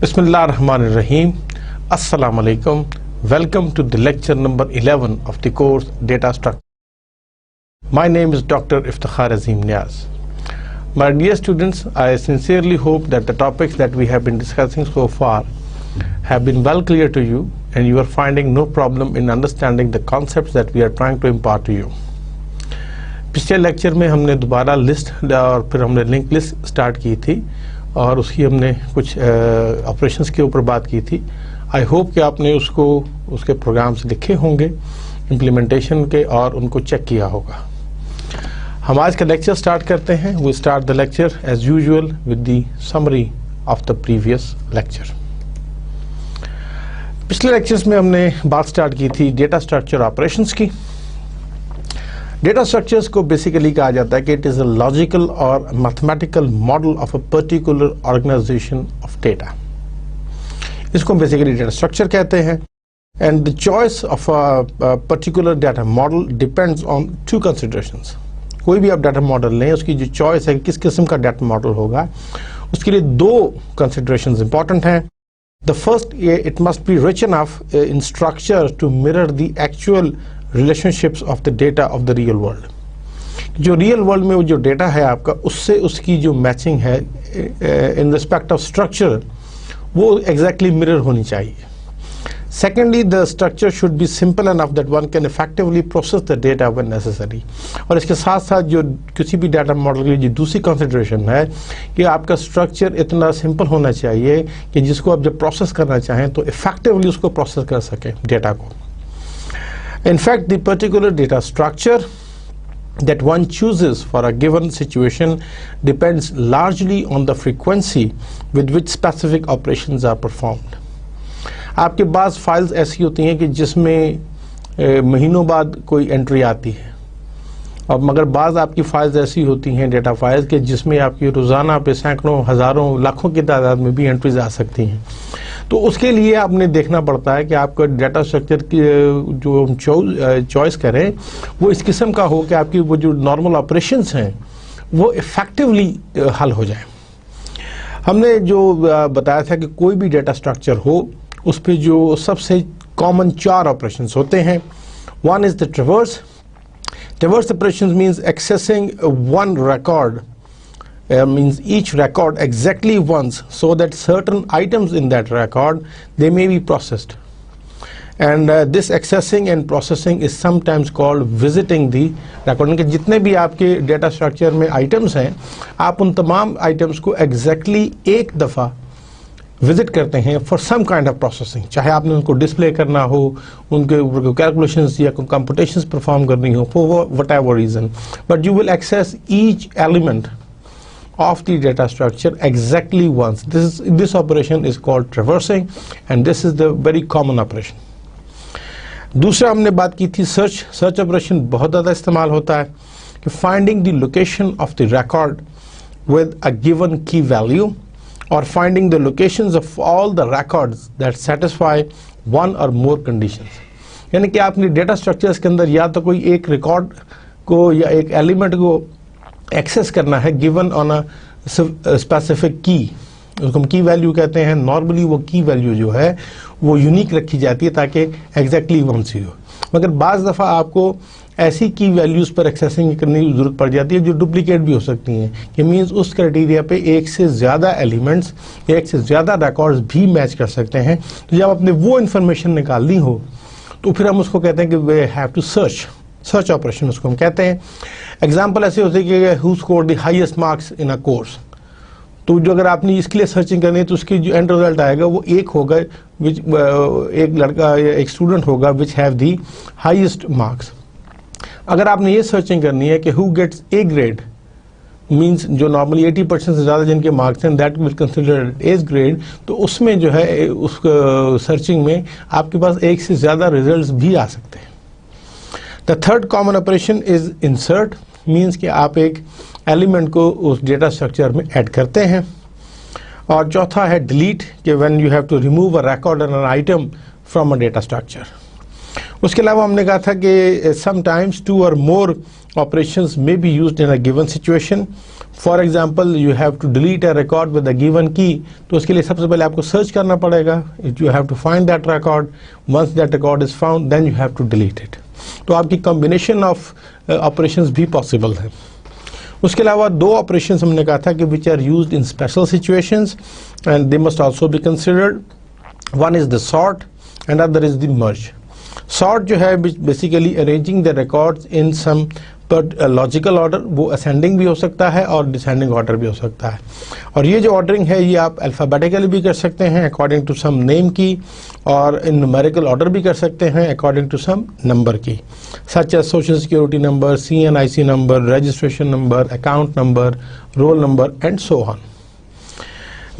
Bismillahirrahmanirrahim. Assalamu alaikum. Welcome to the lecture number 11 of the course Data Structure. My name is Dr. Iftikhar Azim Niaz. My dear students, I sincerely hope that the topics that we have been discussing so far have been well clear to you and you are finding no problem in understanding the concepts that we are trying to impart to you. पिछले lecture में हमने दोबारा list और फिर हमने link list start की थी और उसकी हमने कुछ ऑपरेशंस के ऊपर बात की थी। आई होप कि आपने उसके प्रोग्राम्स लिखे होंगे इम्प्लीमेंटेशन के और उनको चेक किया होगा। हम आज का लेक्चर स्टार्ट करते हैं। We start the lecture as usual with the summary of the previous lecture. पिछले लेक्चर्स में हमने बात स्टार्ट की थी डेटा स्ट्रक्चर ऑपरेशंस की। डेटा स्ट्रक्चर्स को बेसिकली कहा जाता है कि इट इज़ अ लॉजिकल और mathematical model of a particular organization of data. इसको बेसिकली डेटा स्ट्रक्चर कहते हैं। And the choice of a particular data model depends on two considerations. कोई भी आप डाटा मॉडल लें, उसकी जो चॉइस है किस किस्म का डाटा मॉडल होगा, उसके लिए दो कंसिडरेशंस इंपॉर्टेंट हैं। The first, it must be rich enough in structure to mirror the actual relationships of the data of the real world. जो रियल वर्ल्ड में वो जो डेटा है आपका, उससे उसकी जो मैचिंग है इन रिस्पेक्ट ऑफ स्ट्रक्चर वो एग्जैक्टली मिरर होनी चाहिए। Secondly, the structure should be simple enough that one can effectively process the data when necessary. और इसके साथ साथ जो किसी भी डाटा मॉडल की जो दूसरी कंसिडरेशन है कि आपका स्ट्रक्चर इतना सिंपल होना चाहिए कि जिसको आप जब प्रोसेस करना चाहें तो इफेक्टिवली उसको प्रोसेस कर सकें डेटा को। In fact, the particular data structure that one chooses for a given situation depends largely on the frequency with which specific operations are performed. आपके पास फाइल्स ऐसी होती हैं कि जिसमें महीनों बाद कोई एंट्री आती है, और मगर बाज़ आपकी फाइल्स ऐसी होती हैं डेटा फाइल्स के जिसमें आपकी रोज़ाना पे सैकड़ों हज़ारों लाखों की तादाद में भी एंट्रीज आ सकती हैं। तो उसके लिए आपने देखना पड़ता है कि आपका डाटा स्ट्रक्चर की जो हम चॉइस करें वो इस किस्म का हो कि आपकी वो जो नॉर्मल ऑपरेशंस हैं वो इफ़ेक्टिवली हल हो जाए। हमने जो बताया था कि कोई भी डाटा स्ट्रक्चर हो उस पर जो सबसे कॉमन चार ऑपरेशंस होते हैं। One is the traverse. Traverse operations means accessing one record, means each record exactly once so that certain items in that record they may be processed. And this accessing and processing is sometimes called visiting the record. कि जितने भी आपके data structure में items हैं, आप उन तमाम items को एग्जैक्टली एक दफ़ा विजिट करते हैं for some kind of processing. चाहे आपने उनको डिस्प्ले करना हो, उनके कैलकुलेशंस या कंप्यूटेशंस परफॉर्म करनी हो for whatever reason, but you will access each element of the data structure exactly once. This operation is called traversing and this is the very common operation. दूसरा हमने बात की थी search. Search operation बहुत ज़्यादा इस्तेमाल होता है कि finding the location of the record with a given की value or finding the locations of all the records that satisfy one or more conditions। यानी कि आपने डेटा स्ट्रक्चर्स के अंदर या तो कोई एक रिकॉर्ड को या एक एलिमेंट को एक्सेस करना है गिवन ऑन अ स्पेसिफिक की, उसको हम की वैल्यू कहते हैं। नॉर्मली वो की वैल्यू जो है वो यूनिक रखी जाती है ताकि एग्जैक्टली वन सी हो, मगर बाज़ दफ़ा आपको ऐसी की वैल्यूज़ पर एक्सेसिंग करने की ज़रूरत पड़ जाती है जो डुप्लीकेट भी हो सकती हैं। कि मीन्स उस क्राइटेरिया पे एक से ज़्यादा एलिमेंट्स, एक से ज़्यादा रिकॉर्ड्स भी मैच कर सकते हैं। तो जब आपने वो इन्फॉर्मेशन निकालनी हो तो फिर हम उसको कहते हैं कि we have to search. Search operation उसको हम कहते हैं। एग्जाम्पल ऐसे होते हैं कि who scored the highest marks in a course. तो जो अगर आपने इसके लिए सर्चिंग करनी है तो उसकी जो एंड रिजल्ट आएगा वो एक होगा विच एक लड़का या एक स्टूडेंट होगा which have the highest marks. अगर आपने ये सर्चिंग करनी है कि who gets A grade, means जो नॉर्मली 80% से ज़्यादा जिनके मार्क्स हैं that will consider as grade, तो उसमें जो है उस सर्चिंग में आपके पास एक से ज़्यादा रिजल्ट्स भी आ सकते हैं। The third common operation is insert. Means कि आप एक एलिमेंट को उस डेटा स्ट्रक्चर में ऐड करते हैं। और चौथा है डिलीट, कि when you have to remove a record and an item from a data structure. उसके अलावा हमने कहा था कि समटाइम्स टू और मोर operations may be used in a given situation. For example, you have to delete a record with a given key. तो उसके लिए सबसे पहले आपको सर्च करना पड़ेगा. You have to find that record. Once that record is found, then you have to delete it. तो आपकी combination of operations भी possible है. उसके अलावा दो operations हमने कहा था कि which are used in special situations and they must also be considered. One is the sort and other is the merge. Sort जो है basically arranging the records in some logical order, वो ascending भी हो सकता है और descending order भी हो सकता है. और ये जो ऑर्डरिंग है ये आप अल्फ़ाबेटिकली भी कर सकते हैं अकॉर्डिंग टू सम नेम की, और इन न्यूमेरिकल ऑर्डर भी कर सकते हैं अकॉर्डिंग टू सम नंबर की, such as social security number, CNIC number, registration number, account number, roll number and so on.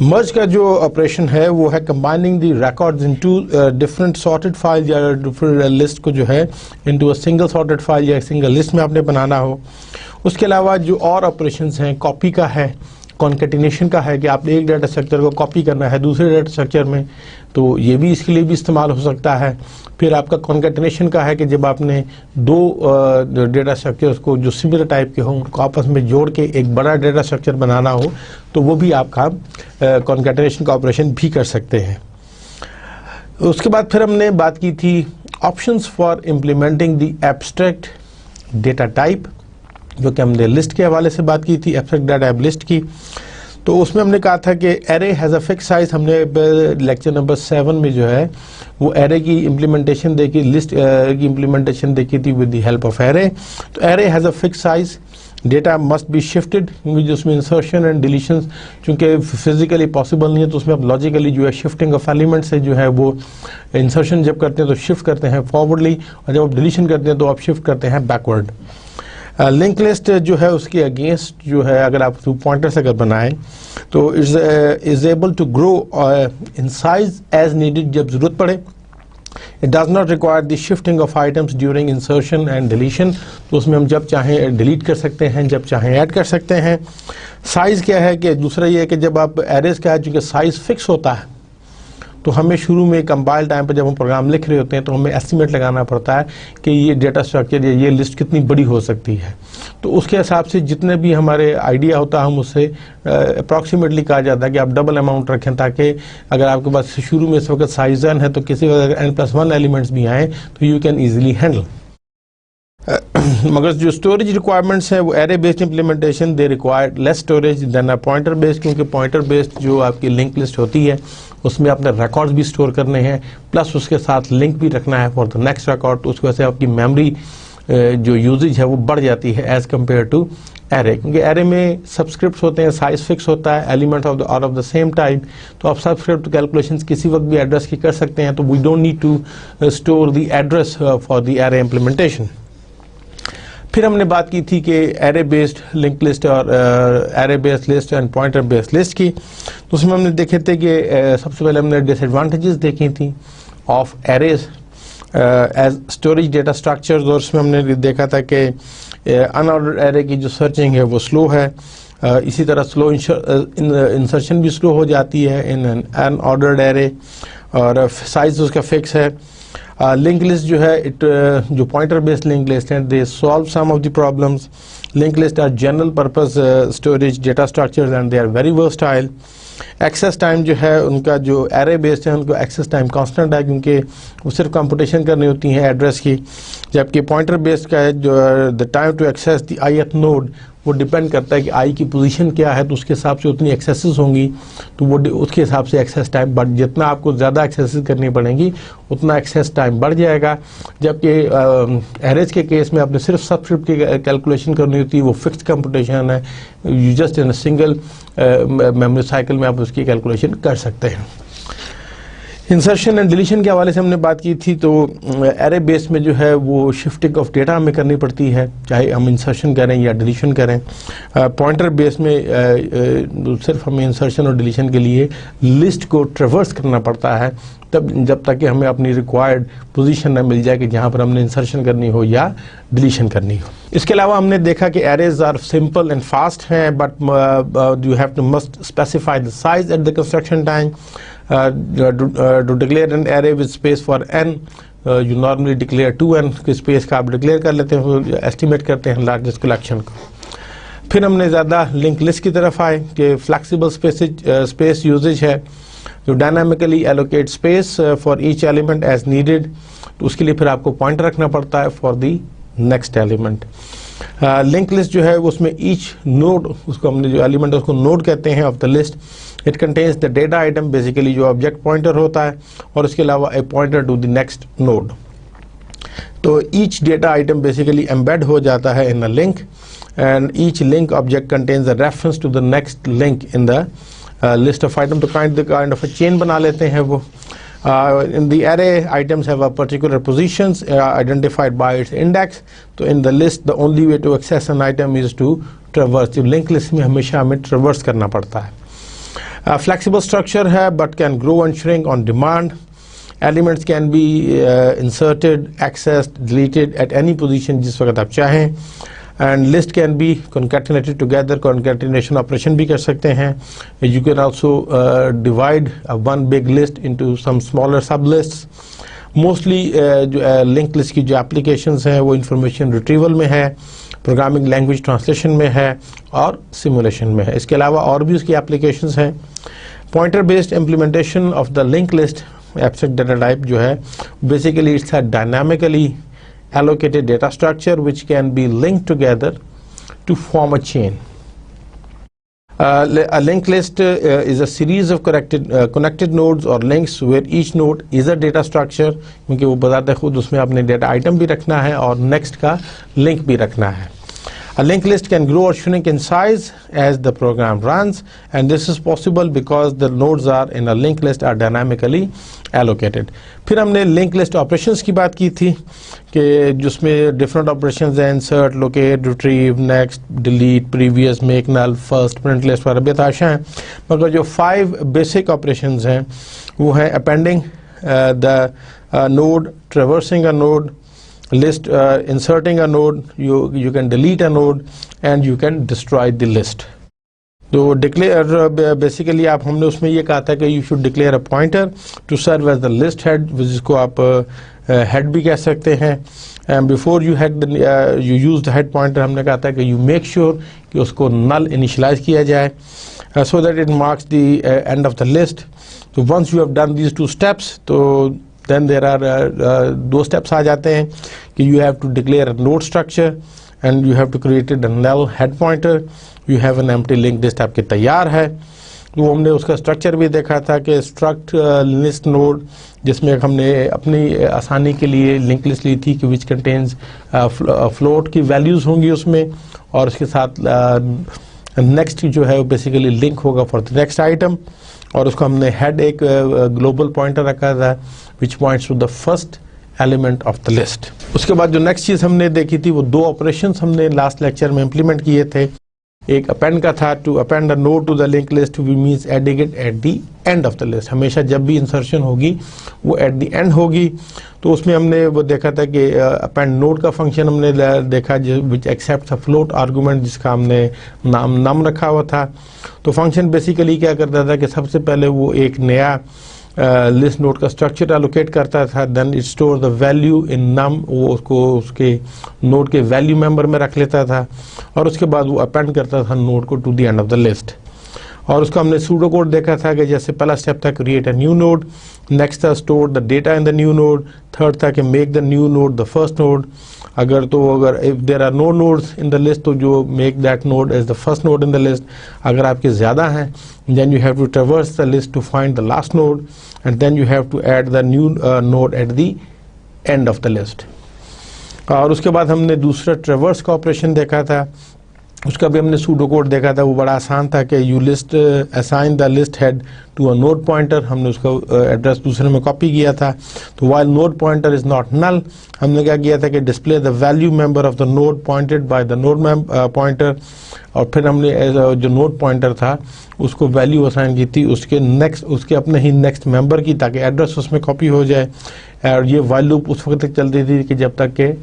Merge का जो ऑपरेशन है वो है combining the records into different sorted file या डिफरेंट लिस्ट को जो है into a single sorted file या सिंगल लिस्ट में आपने बनाना हो. उसके अलावा जो और ऑपरेशंस हैं, कॉपी का है, कॉन्केटिनेशन का है कि आपने एक डाटा स्ट्रक्चर को कॉपी करना है दूसरे डाटा स्ट्रक्चर में, तो ये भी इसके लिए भी इस्तेमाल हो सकता है. फिर आपका कॉन्केटिनेशन का है कि जब आपने दो डेटा स्ट्रक्चर्स को जो सिमिलर टाइप के हों उनको आपस में जोड़ के एक बड़ा डेटा स्ट्रक्चर बनाना हो, तो वो भी आप काम कॉन्केटिनेशन का ऑपरेशन भी कर सकते हैं. उसके बाद फिर हमने बात की थी options for implementing the abstract data type, जो कि हमने लिस्ट के हवाले से बात की थी, एब्स्ट्रैक्ट डाटा टाइप लिस्ट की. तो उसमें हमने कहा था कि array has a fix size. हमने लेक्चर नंबर 7 में जो है वो एरे की इम्प्लीमेंटेशन देखी, लिस्ट की इम्प्लीमेंटेशन देखी थी with the help of array. तो array has a fix size, data must be shifted, क्योंकि जिसमें इंसर्शन एंड डिलीशन चूँकि फिजिकली पॉसिबल नहीं है, तो उसमें आप लॉजिकली जो है शिफ्टिंग ऑफ एलिमेंट्स से जो है वो इंसर्शन जब करते हैं तो शिफ्ट करते हैं फॉरवर्डली, और जब आप डिलीशन करते हैं तो आप शिफ्ट करते हैं बैकवर्ड. लिंक लिस्ट जो है उसके अगेंस्ट जो है अगर आप पॉइंटर से अगर बनाएं तो is able to grow in size as needed जब ज़रूरत पड़े. It does not require the shifting of items during insertion and deletion. तो उसमें हम जब चाहें डिलीट कर सकते हैं, जब चाहें ऐड कर सकते हैं. साइज़ क्या है कि दूसरा ये है कि जब आप एरेज का है चूँकि साइज़ फिक्स होता है, तो हमें शुरू में कंपाइल टाइम पर जब हम प्रोग्राम लिख रहे होते हैं तो हमें एस्टिमेट लगाना पड़ता है कि ये डेटा स्ट्रक्चर या ये लिस्ट कितनी बड़ी हो सकती है. तो उसके हिसाब से जितने भी हमारे आइडिया होता है हम उससे अप्रॉक्सीमेटली कहा जाता है कि आप डबल अमाउंट रखें, ताकि अगर आपके पास शुरू में इस वक्त साइज n है तो किसी वक्त अगर n+1 एलिमेंट्स भी आएँ तो यू कैन ईजिली हैंडल. मगर जो स्टोरेज रिक्वायरमेंट्स हैं वो array based implementation they required less storage than a pointer based, क्योंकि पॉइंटर बेस्ड जो आपकी लिंक लिस्ट होती है उसमें आपने रिकॉर्ड्स भी स्टोर करने हैं, प्लस उसके साथ लिंक भी रखना है फॉर द नेक्स्ट रिकॉर्ड. तो उसकी वजह से आपकी मेमोरी जो यूजेज है वो बढ़ जाती है एज़ कम्पेयर टू एरे, क्योंकि एरे में सबस्क्रिप्ट्स होते हैं, साइज फिक्स होता है, element of the same type. तो आप सबस्क्रिप्ट कैलकुलेशंस किसी वक्त भी एड्रेस की कर सकते हैं, तो we don't need to store the address for the array implementation. फिर हमने बात की थी कि एरे बेस्ड लिंक लिस्ट और array based list and pointer based list की. तो उसमें हमने देखे थे कि सबसे पहले हमने डिसएडवांटेजेस देखी थी of arrays as storage data structures, और उसमें हमने देखा था कि अनऑर्डर्ड एरे की जो सर्चिंग है वो स्लो है. इसी तरह स्लो इंसर्शन भी स्लो हो जाती है इन एन अनऑर्डर्ड एरे, और साइज उसका फिक्स है. लिंक लिस्ट जो है जो पॉइंटर बेस्ड लिंक लिस्ट हैं they solve some of the problems. Link list are general purpose storage data structures and they are very versatile. Access time जो है उनका जो एरे बेस्ड है उनको एक्सेस टाइम कांस्टेंट है, क्योंकि वो सिर्फ कंप्यूटेशन करनी होती है एड्रेस की, जबकि पॉइंटर बेस्ड का है जो the time to access the ith node वो डिपेंड करता है कि आई की पोजीशन क्या है, तो उसके हिसाब से उतनी एक्सेसेस होंगी, तो वो उसके हिसाब से एक्सेस टाइम बढ़, जितना आपको ज़्यादा एक्सेसेस करनी पड़ेंगी उतना एक्सेस टाइम बढ़ जाएगा. जबकि एरेज के केस में आपने सिर्फ सबस्क्रिप्ट की कैलकुलेशन करनी होती है, वो फिक्स्ड कंप्यूटेशन है, you just in a single memory cycle में आप उसकी कैलकुलेशन कर सकते हैं. इंसर्शन एंड डिलीशन के हवाले से हमने बात की थी. तो एरे बेस में जो है वो शिफ्टिंग ऑफ डेटा हमें करनी पड़ती है, चाहे हम इंसर्शन करें या डिलीशन करें. पॉइंटर बेस में सिर्फ हमें इंसर्शन और डिलीशन के लिए लिस्ट को ट्रेवर्स करना पड़ता है, तब जब तक कि हमें अपनी रिक्वायर्ड पोजीशन न मिल जाए कि जहाँ पर हमने इंसर्शन करनी हो या डिलीशन करनी हो. इसके अलावा हमने देखा कि arrays are simple and fast हैं, but you have to must specify the size at the construction time. To declare an array with space for n, you normally declare 2n के स्पेस का आप डिक्लेयर कर लेते हैं, estimate करते हैं largest collection को। फिर हमने ज़्यादा लिंक लिस्ट की तरफ आए कि फ्लैक्सिबल स्पेस यूजेज है, जो dynamically allocate space for each element as needed, तो उसके लिए फिर आपको पॉइंट रखना पड़ता है for the next element. Link list जो है उसमें ईच नोड, उसको हमने जो एलिमेंट है उसको नोड कहते हैं of the list, it contains the data item, basically जो ऑब्जेक्ट पॉइंटर होता है, और उसके अलावा a pointer to the next node. तो each data item basically embed हो जाता है in a link, and each link object contains a reference to the next link in the list of item. तो काइंड ऑफ अ चेन बना लेते हैं वो। In the array, items have a particular positions identified by its index. तो in the list, the only way to access an item is to traverse. जो linked list में हमेशा हमें traverse करना पड़ता है। Flexible structure है, but can grow and shrink on demand. Elements can be inserted, accessed, deleted at any position जिस वक्त आप चाहें। And list can be concatenated together, concatenation operation भी कर सकते हैं। You can also divide one big list into some smaller sub lists. Mostly जो linked list की जो applications हैं वो information retrieval में है, programming language translation में है और simulation में है। इसके अलावा और भी उसकी applications हैं। Pointer based implementation of the linked list abstract data type जो है basically it's a dynamically allocated data structure which can be linked together to form a chain. A linked list is a series of connected nodes or links where each node is a data structure, क्योंकि वो बताते खुद उसमें आपने data item भी रखना है और next का link भी रखना है। A linked list can grow or shrink in size as the program runs, and this is possible because the nodes are in a linked list are dynamically allocated. फिर हमने linked list operations की बात की थी कि जिसमें different operations हैं, insert, locate, retrieve, next, delete, previous, make null, first, print list वगैरह बेताशा हैं, मगर जो 5 basic operations हैं वो हैं appending the node, traversing a node, list, inserting a node, you can delete a node, and you can destroy the list. तो declare basically आप हमने उसमें ये कहा था कि you should declare a pointer to serve as the list head, जिसको आप head भी कह सकते हैं। And before you you use the head pointer, हमने कहा था कि you make sure कि उसको null initialize किया जाए so that it marks the end of the list. So once you have done these 2 steps, तो then there are 2 steps आ जाते हैं कि you have to declare a node structure and you have to create a null head pointer, you have an empty linked list आपके तैयार है। तो हमने उसका स्ट्रक्चर भी देखा था कि struct list node, जिसमें हमने अपनी आसानी के लिए लिंक लिस्ट ली थी कि which contains float की values होंगी उसमें, और उसके साथ next जो है वो बेसिकली लिंक होगा फॉर द नेक्स्ट आइटम, और उसको हमने हेड एक ग्लोबल पॉइंटर रखा था which points to the first element of the list. उसके बाद जो नेक्स्ट चीज़ हमने देखी थी वो 2 ऑपरेशंस हमने लास्ट लेक्चर में इंप्लीमेंट किए थे। एक अपेंड का था, to append a node to the link list we means adding it at the end of the list. हमेशा जब भी इंसर्शन होगी वो एट द एंड होगी। तो उसमें हमने वो देखा था कि अपेंड नोड का फंक्शन हमने देखा which accept a float argument, जिसका हमने नाम रखा हुआ था। तो फंक्शन बेसिकली क्या करता था कि सबसे पहले वो एक नया लिस्ट नोड का स्ट्रक्चर एलोकेट करता था, then it store the value in num, वो उसको उसके नोड के वैल्यू मेंबर में रख लेता था, और उसके बाद वो अपेंड करता था नोड को to the end of the list. और उसको हमने सूडो कोड देखा था कि जैसे पहला स्टेप था create a new node, next था store the data in the new node, third था कि make the new node the first node. अगर if there are no nodes in the list तो जो make that node as the first node in the list. अगर आपके ज़्यादा हैं then you have to traverse the list to find the last node, and then you have to add the new node eight the end of the list. और उसके बाद हमने दूसरा traverse का ऑपरेशन देखा था, उसका भी हमने सूडो कोड देखा था। वो बड़ा आसान था कि you list assign the list head to a node pointer, हमने उसका एड्रेस दूसरे में कॉपी किया था। तो while node pointer is not null, हमने क्या किया था कि display the value member of the node pointed by the node pointer, और फिर हमने जो नोड पॉइंटर था उसको वैल्यू असाइन की थी उसके अपने ही नेक्स्ट मेंबर की, ताकि एड्रेस उसमें कॉपी हो जाए। और ये वाइल लूप उस वक्त तक चलती थी कि जब तक कि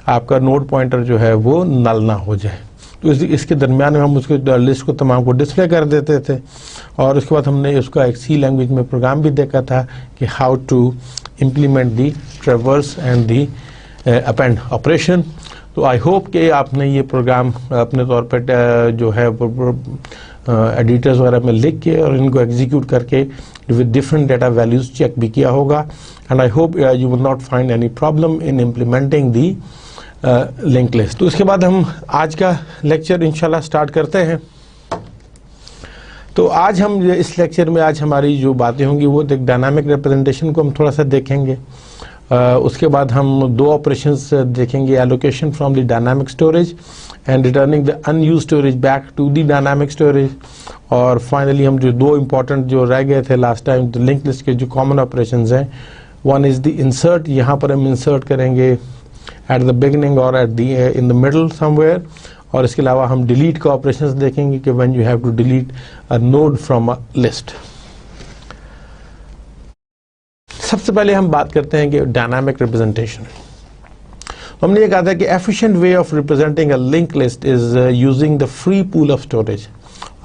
आपका नोड पॉइंटर जो है वो नल ना हो जाए। तो इसके दरमियान में हम उसके लिस्ट को तमाम को डिस्प्ले कर देते थे। और उसके बाद हमने उसका एक सी लैंग्वेज में प्रोग्राम भी देखा था कि how to implement the traverse and the append operation. तो आई होप कि आपने ये प्रोग्राम अपने तौर पर जो है एडिटर्स वगैरह में लिख के और इनको एग्जीक्यूट करके with different data values check भी किया होगा. And I hope you will not find any problem in implementing the link list. तो उसके बाद हम आज का लेक्चर इंशाल्लाह स्टार्ट करते हैं. तो आज हम इस लेक्चर में आज हमारी जो बातें होंगी वो डायनामिक रिप्रेजेंटेशन को हम थोड़ा सा देखेंगे. उसके बाद हम दो ऑपरेशंस देखेंगे, allocation from the dynamic storage and returning the unused storage back to the dynamic storage. और फाइनली हम जो दो इंपॉर्टेंट जो रह गए थे लास्ट टाइम लिंक लिस्ट के जो कॉमन ऑपरेशंस हैं, वन इज़ द इंसर्ट. यहाँ पर हम इंसर्ट करेंगे एट द बिगिनिंग और at the in the middle somewhere. और इसके अलावा हम डिलीट का ऑपरेशंस देखेंगे कि when you have to delete a node from a list. सबसे पहले हम बात करते हैं कि डायनामिक रिप्रेजेंटेशन. हमने ये कहा था कि efficient way of representing a link list is using the free pool of storage.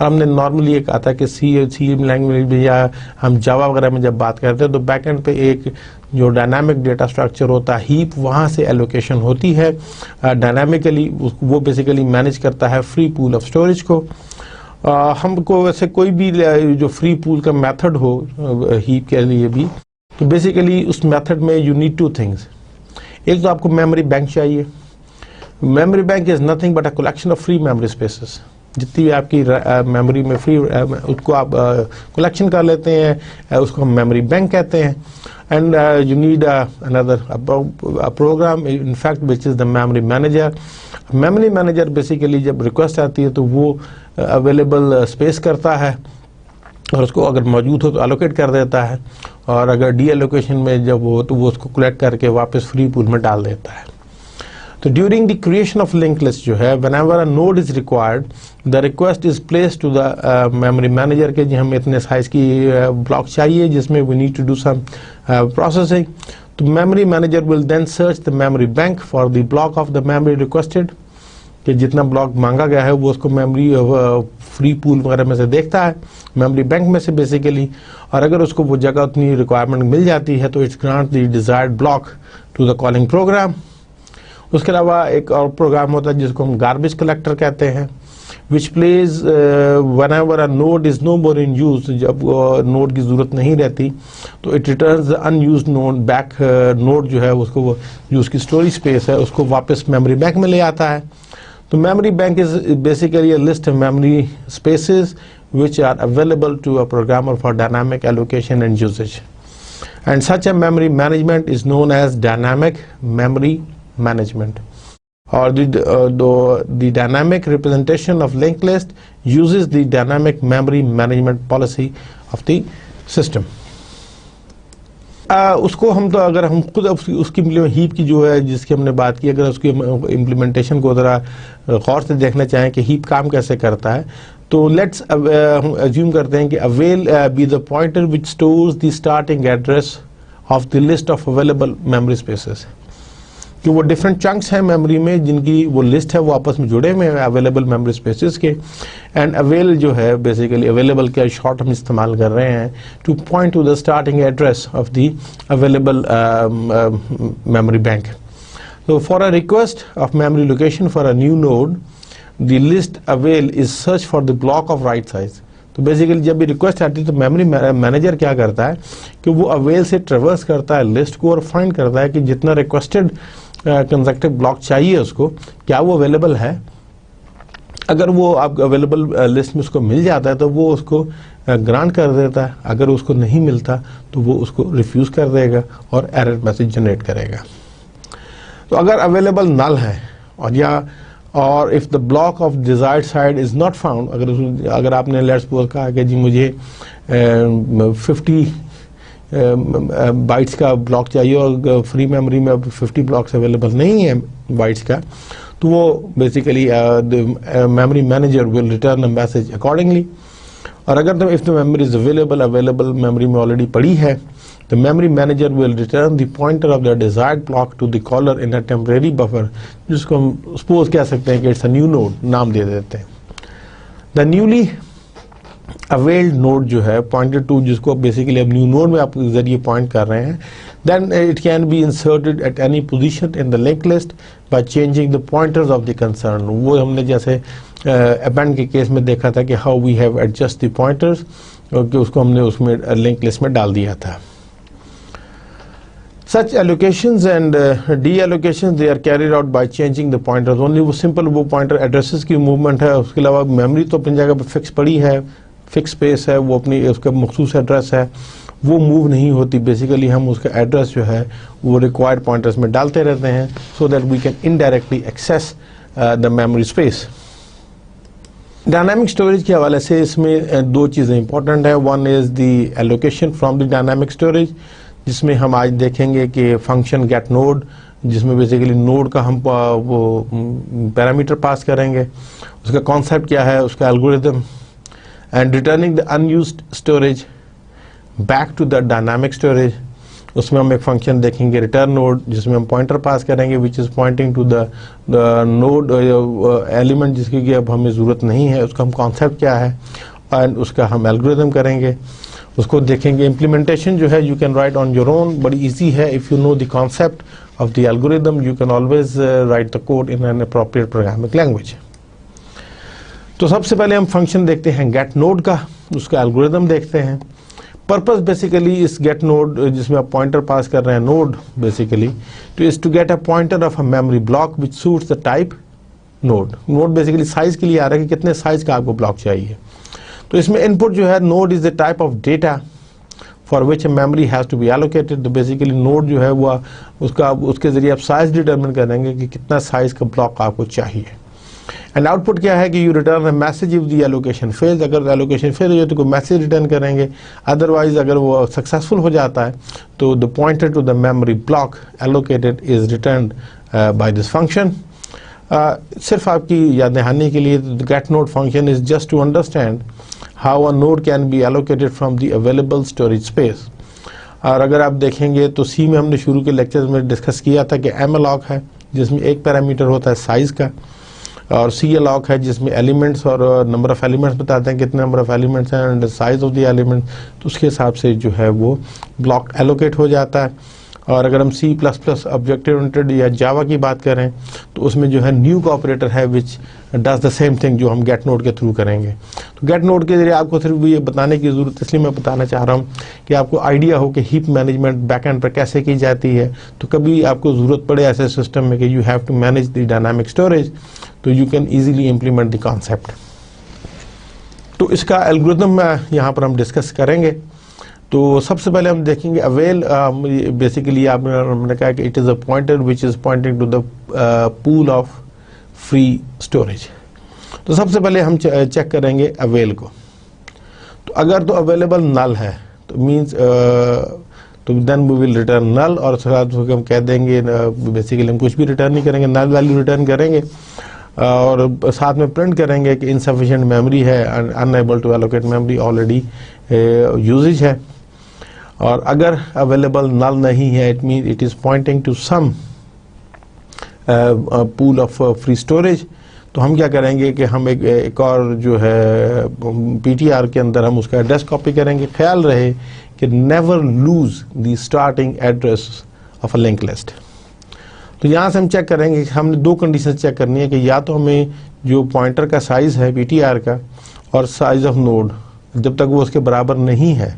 और हमने नॉर्मली ये कहा था कि सी लैंग्वेज में या हम जावा वगैरह में जब बात करते हैं तो बैकएंड पे एक जो डायनामिक डेटा स्ट्रक्चर होता है हीप, वहाँ से एलोकेशन होती है डायनामिकली. वो बेसिकली मैनेज करता है फ्री पूल ऑफ स्टोरेज को. हमको वैसे कोई भी जो फ्री पूल का मेथड हो हीप के लिए भी, तो बेसिकली उस मेथड में यू नीड टू थिंग्स. एक तो आपको मेमोरी बैंक चाहिए. Memory bank is nothing but a collection of free memory spaces. जितनी भी आपकी मेमोरी में फ्री उसको आप कलेक्शन कर लेते हैं, उसको हम मेमोरी बैंक कहते हैं. And you need another program in fact which is the memory manager. Memory manager basically जब रिक्वेस्ट आती है तो वो अवेलेबल स्पेस करता है और उसको अगर मौजूद हो तो एलोकेट कर देता है, और अगर डी एलोकेशन में जब हो तो वो उसको कलेक्ट करके वापस फ्री पूल में डाल देता है. तो during the creation of link list जो है, whenever a node is required the request is placed to the memory manager के जी हमें इतने साइज की ब्लॉक चाहिए जिसमें we need to do some processing. तो memory manager will then search the memory bank for the block of the memory requested, कि जितना ब्लॉक मांगा गया है वो उसको मेमोरी फ्री पूल वगैरह में से देखता है, मेमोरी बैंक में से बेसिकली. और अगर उसको वो जगह उतनी रिक्वायरमेंट मिल जाती है तो it's grant the desired block to the calling program. उसके अलावा एक और प्रोग्राम होता है जिसको हम गार्बेज कलेक्टर कहते हैं, which plays whenever a node is no more in use. जब नोड की जरूरत नहीं रहती तो it returns the unused node back. Node जो है उसको जो उसकी स्टोरेज स्पेस है उसको वापस मेमोरी बैंक में ले आता है. तो memory bank is basically a list of memory spaces which are available to a programmer for dynamic allocation and usage. And such a memory management is known as dynamic memory management. Or the dynamic representation of linked list uses the dynamic memory management policy of the system. उसको हम तो अगर हम खुद उसकी heap की जो है जिसकी हमने बात की, अगर उसकी इम्प्लीमेंटेशन को ज़रा गौर से देखना चाहें कि हीप काम कैसे करता है, तो लेट्स हम अज्यूम करते हैं कि avail be the pointer which stores the starting address of the list of available memory spaces. कि वो डिफरेंट चंक्स हैं मेमोरी में जिनकी वो लिस्ट है वो आपस में जुड़े हुए हैं अवेलेबल मेमोरी स्पेसेस के. एंड अवेल जो है बेसिकली अवेलेबल का शॉर्ट हम इस्तेमाल कर रहे हैं to point to the starting address of the available memory bank. तो for a request of memory location for a new node the list avail is search for the block of right size. तो basically जब भी request आती है तो memory manager क्या करता है कि वो अवेल से ट्रेवर्स करता है लिस्ट को और फाइंड करता है कि जितना रिक्वेस्टेड कंजक्टिव ब्लॉक चाहिए उसको क्या वो अवेलेबल है. अगर वो आप अवेलेबल लिस्ट में उसको मिल जाता है तो वो उसको ग्रांट कर देता है, अगर उसको नहीं मिलता तो वो उसको रिफ्यूज़ कर देगा और एरर मैसेज जनरेट करेगा. तो अगर अवेलेबल नल है और if the block of desired side is not found, अगर आपने लेट्स सपोज कहा कि जी मुझे 50 बाइट्स का ब्लॉक चाहिए और फ्री मेमोरी में 50 ब्लॉक्स अवेलेबल नहीं है बाइट्स का, तो वो basically memory manager will return a message accordingly. और अगर तो if the memory is available memory में ऑलरेडी पड़ी है, the memory manager will return the pointer of the desired block to the caller in a temporary buffer, जिसको हम suppose कह सकते हैं कि इट्स अ न्यू नोड, नाम दे देते हैं. द न्यूली अवेल्ड नोड जो है पॉइंटेड टू, जिसको बेसिकली अब न्यू नोड में आप जरिए पॉइंट कर रहे हैं, Then it can be inserted at any position in the linked list by changing the pointers of the concern. वो हमने जैसे append के केस में देखा था कि how we have adjust the pointers, कि उसको हमने उसमें linked list में डाल दिया था. Such allocations and deallocations they are carried out by changing the pointers. Only वो simple वो pointer addresses की movement है, उसके अलावा memory तो अपनी जगह पर fix पड़ी है, fix space है, वो अपनी उसका मखसूस एड्रेस है, वो मूव नहीं होती. बेसिकली हम उसका एड्रेस जो है वो रिक्वायर्ड पॉइंटर्स में डालते रहते हैं so that we can indirectly access the memory space. Dynamic storage के हवाले से इसमें दो चीज़ें इंपॉर्टेंट हैं. One is the allocation from the dynamic storage, जिसमें हम आज देखेंगे कि फंक्शन गेट नोड, जिसमें बेसिकली नोड का हम वो पैरामीटर पास करेंगे, उसका कॉन्सेप्ट क्या है, उसका algorithm, and returning the unused storage back to the dynamic storage. उसमें हम एक फंक्शन देखेंगे रिटर्न नोड, जिसमें हम पॉइंटर पास करेंगे which is pointing to the node element जिसकी कि अब हमें ज़रूरत नहीं है, उसका हम कॉन्सेप्ट क्या है, एंड उसका हम एल्गोरिथम करेंगे, उसको देखेंगे. इम्प्लीमेंटेशन जो है you can write on your own, बड़ी ईजी है. If you know the concept of the algorithm you can always right the code in an appropriate programming language. तो सबसे पहले हम फंक्शन देखते हैं गेट नोड का, उसका एल्गोरिथम देखते हैं. पर्पस बेसिकली इस गेट नोड जिसमें आप पॉइंटर पास कर रहे हैं नोड बेसिकली तो is to get a pointer of a memory block which suits the type node. Node basically size के लिए आ रहा है कि कितने साइज का आपको ब्लॉक चाहिए. तो इसमें इनपुट जो है node is the type of data for which memory has to be allocated. तो बेसिकली नोड जो है वो उसके जरिए आप साइज डिटरमिन करेंगे कि कितना साइज का ब्लॉक आपको चाहिए. एंड आउटपुट क्या है कि you return a message if the allocation fails. अगर एलोकेशन फेल हो जाए तो कोई मैसेज रिटर्न करेंगे, अदरवाइज अगर वो सक्सेसफुल हो जाता है तो the pointer to the memory block allocated is returned by this function. सिर्फ आपकी याद दहानी के लिए get node function is just to understand how a node can be allocated from the available storage space. और अगर आप देखेंगे तो सी में हमने शुरू के लेक्चर में डिस्कस किया था कि एम अलॉक है जिसमें एक पैरामीटर होता है साइज का, और सी अलॉक है जिसमें एलिमेंट्स और नंबर ऑफ एलिमेंट्स बताते हैं कितने नंबर ऑफ एलिमेंट्स हैं and size of the element. तो उसके हिसाब से जो है वो ब्लॉक एलोकेट हो जाता है. और अगर हम C++ ऑब्जेक्ट ओरिएंटेड या जावा की बात करें तो उसमें जो है न्यू का ऑपरेटर है which does the same thing जो हम गेट नोड के थ्रू करेंगे. तो गेट नोड के जरिए आपको सिर्फ ये बताने की ज़रूरत इसलिए मैं बताना चाह रहा हूँ कि आपको आइडिया हो कि हीप मैनेजमेंट बैकएंड पर कैसे की जाती है. तो कभी आपको ज़रूरत पड़े ऐसे सिस्टम में कि you have to manage the dynamic storage तो you can easily implement the concept. तो इसका एल्गोरिथम यहाँ पर हम डिस्कस करेंगे. तो सबसे पहले हम देखेंगे अवेल. बेसिकली आपने कहा कि it is a pointer which is pointing to the pool of free storage. तो सबसे पहले हम चेक करेंगे अवेल को. तो अगर तो अवेलेबल नल है तो मीन्स तो देन वी विल रिटर्न नल, और साथ हम कह देंगे बेसिकली हम कुछ भी रिटर्न नहीं करेंगे, नल वैल्यू रिटर्न करेंगे और साथ में प्रिंट करेंगे कि इनसफिशिएंट मेमोरी है, unable to allocate memory, already usage है. और अगर अवेलेबल नल नहीं है it mean it is pointing to some pool of free storage. तो हम क्या करेंगे कि हम एक और जो है PTR के अंदर हम उसका एड्रेस कॉपी करेंगे. ख्याल रहे कि never lose the starting address of a link list. तो यहाँ से हम चेक करेंगे कि हमने दो कंडीशन चेक करनी है कि या तो हमें जो पॉइंटर का साइज़ है PTR का और साइज़ ऑफ नोड जब तक वो उसके बराबर नहीं है,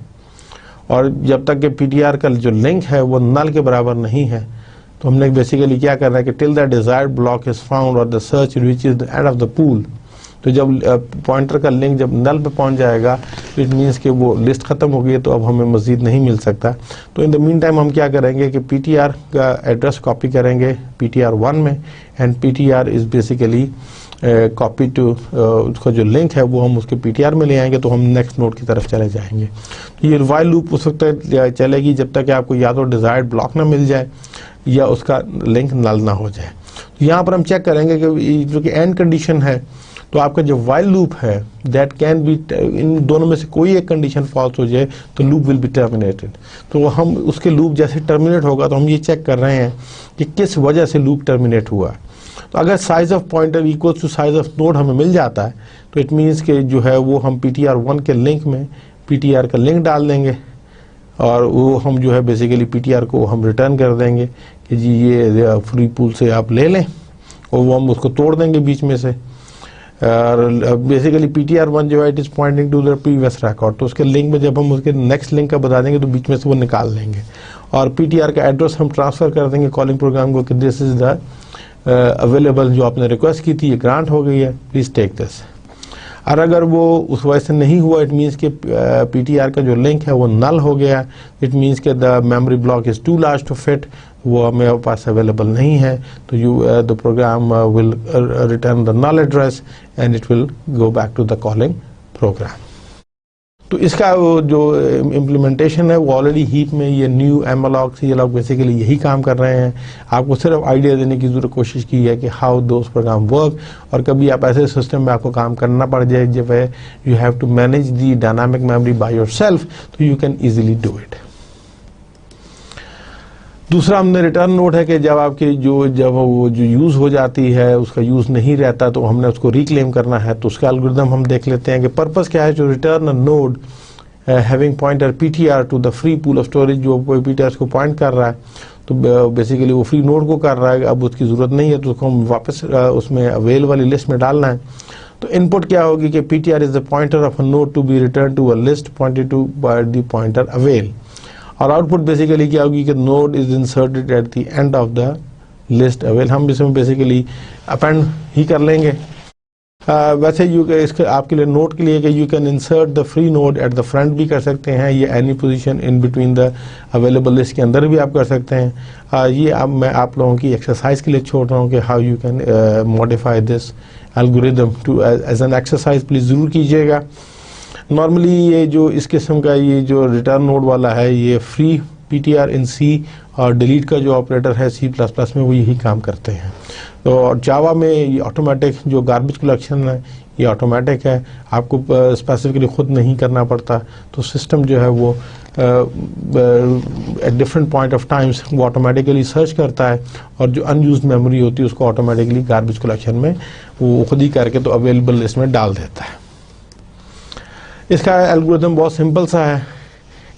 और जब तक कि PTR का जो लिंक है वो नल के बराबर नहीं है, तो हमने बेसिकली क्या करना है कि till the desired block is found और the search which is the end of the pool. तो जब पॉइंटर का लिंक जब नल पे पहुंच जाएगा तो इट मीन्स कि वो लिस्ट ख़त्म हो गई तो अब हमें मज़ीद नहीं मिल सकता. तो इन द मीन टाइम हम क्या करेंगे कि PTR का एड्रेस कॉपी करेंगे PTR1 में, and PTR is basically copy to उसका जो लिंक है वो हम उसके PTR में ले आएंगे. तो हम नेक्स्ट नोड की तरफ चले जाएंगे. तो ये वाइल लूप उस वक्त चलेगी जब तक कि आपको या तो डिज़ायर्ड ब्लॉक ना मिल जाए या उसका लिंक नल ना हो जाए. तो यहाँ पर हम चेक करेंगे कि जो कि एंड कंडीशन है तो आपका जो वाइल लूप है दैट कैन बी, इन दोनों में से कोई एक कंडीशन फॉल्स हो जाए तो लूप विल बी टर्मिनेटेड. तो हम उसके लूप जैसे टर्मिनेट होगा तो हम ये चेक कर रहे हैं कि किस वजह से लूप टर्मिनेट हुआ. तो अगर size of pointer equal to size of node हमें मिल जाता है तो इट मीन्स कि जो है वो हम PTR1 के लिंक में PTR का लिंक डाल देंगे और वो हम जो है बेसिकली पीटीआर को हम रिटर्न कर देंगे कि जी ये फ्री पूल से आप ले लें, और वो हम उसको तोड़ देंगे बीच में से। और बेसिकली पीटीआर 1 जो है it is pointing to the previous record, तो उसके लिंक में जब हम उसके नेक्स्ट लिंक का बता देंगे तो बीच में से वो निकाल लेंगे। और पीटीआर का एड्रेस हम ट्रांसफ़र कर देंगे कॉलिंग प्रोग्राम को कि दिस इज़ द अवेलेबल, जो आपने रिक्वेस्ट की थी ये ग्रांट हो गई है, प्लीज़ टेक दिस। और अगर वो उस वजह से नहीं हुआ, इट मीन्स कि पीटीआर का जो लिंक है वो नल हो गया, इट मीन्स कि the memory block is too large to fit, वो हमें पास अवेलेबल नहीं है, तो the program will return the null address and it will go back to the calling program. तो इसका वो जो इम्प्लीमेंटेशन है वो ऑलरेडी हीप में ये न्यू एमलॉग सीएलॉग बेसिकली यही काम कर रहे हैं। आपको सिर्फ आइडिया देने की जरूर कोशिश की है कि हाउ दोज प्रोग्राम वर्क, और कभी आप ऐसे सिस्टम में आपको काम करना पड़ जाए जब you have to manage the dynamic memory by yourself, तो you can easily do it. दूसरा हमने रिटर्न नोट है कि जब आपकी जब वो जो यूज़ हो जाती है उसका यूज़ नहीं रहता तो हमने उसको रिक्लेम करना है, तो उसका एल्गोरिथम हम देख लेते हैं कि पर्पस क्या है। जो return node having pointer PTR to the free pool of storage, जो कोई पीटीआर को पॉइंट कर रहा है तो बेसिकली वो फ्री नोड को कर रहा है, अब उसकी ज़रूरत नहीं है तो उसको हम वापस उसमें अवेल वाली लिस्ट में डालना है। तो इनपुट क्या होगी कि PTR is the pointer of a node to be return to a list pointed to by the pointer avail, और आउटपुट बेसिकली क्या होगी कि node is inserted at the end of the list avail. हम इसमें basically append ही कर लेंगे। वैसे इसके आपके लिए नोट के लिए कि you can insert the free node at the front भी कर सकते हैं, ये any position in between the available list के अंदर भी आप कर सकते हैं। ये अब मैं आप लोगों की एक्सरसाइज के लिए छोड़ रहा हूँ कि how you can modify this algorithm to as an exercise, please ज़रूर कीजिएगा। नॉर्मली ये जो इस किस्म का ये जो रिटर्न नोड वाला है ये फ्री पीटीआर इन सी और डिलीट का जो ऑपरेटर है C++ में वो यही काम करते हैं। तो जावा में ये ऑटोमेटिक जो गार्बेज कलेक्शन है ये ऑटोमेटिक है, आपको स्पेसिफिकली खुद नहीं करना पड़ता, तो सिस्टम जो है वो at different point of times वो ऑटोमेटिकली सर्च करता है और जो अनयूज्ड मेमोरी होती है उसको ऑटोमेटिकली गार्बेज कलेक्शन में वो खुद ही करके तो अवेलेबल लिस्ट में डाल देता है। इसका एल्गोरिथम बहुत सिंपल सा है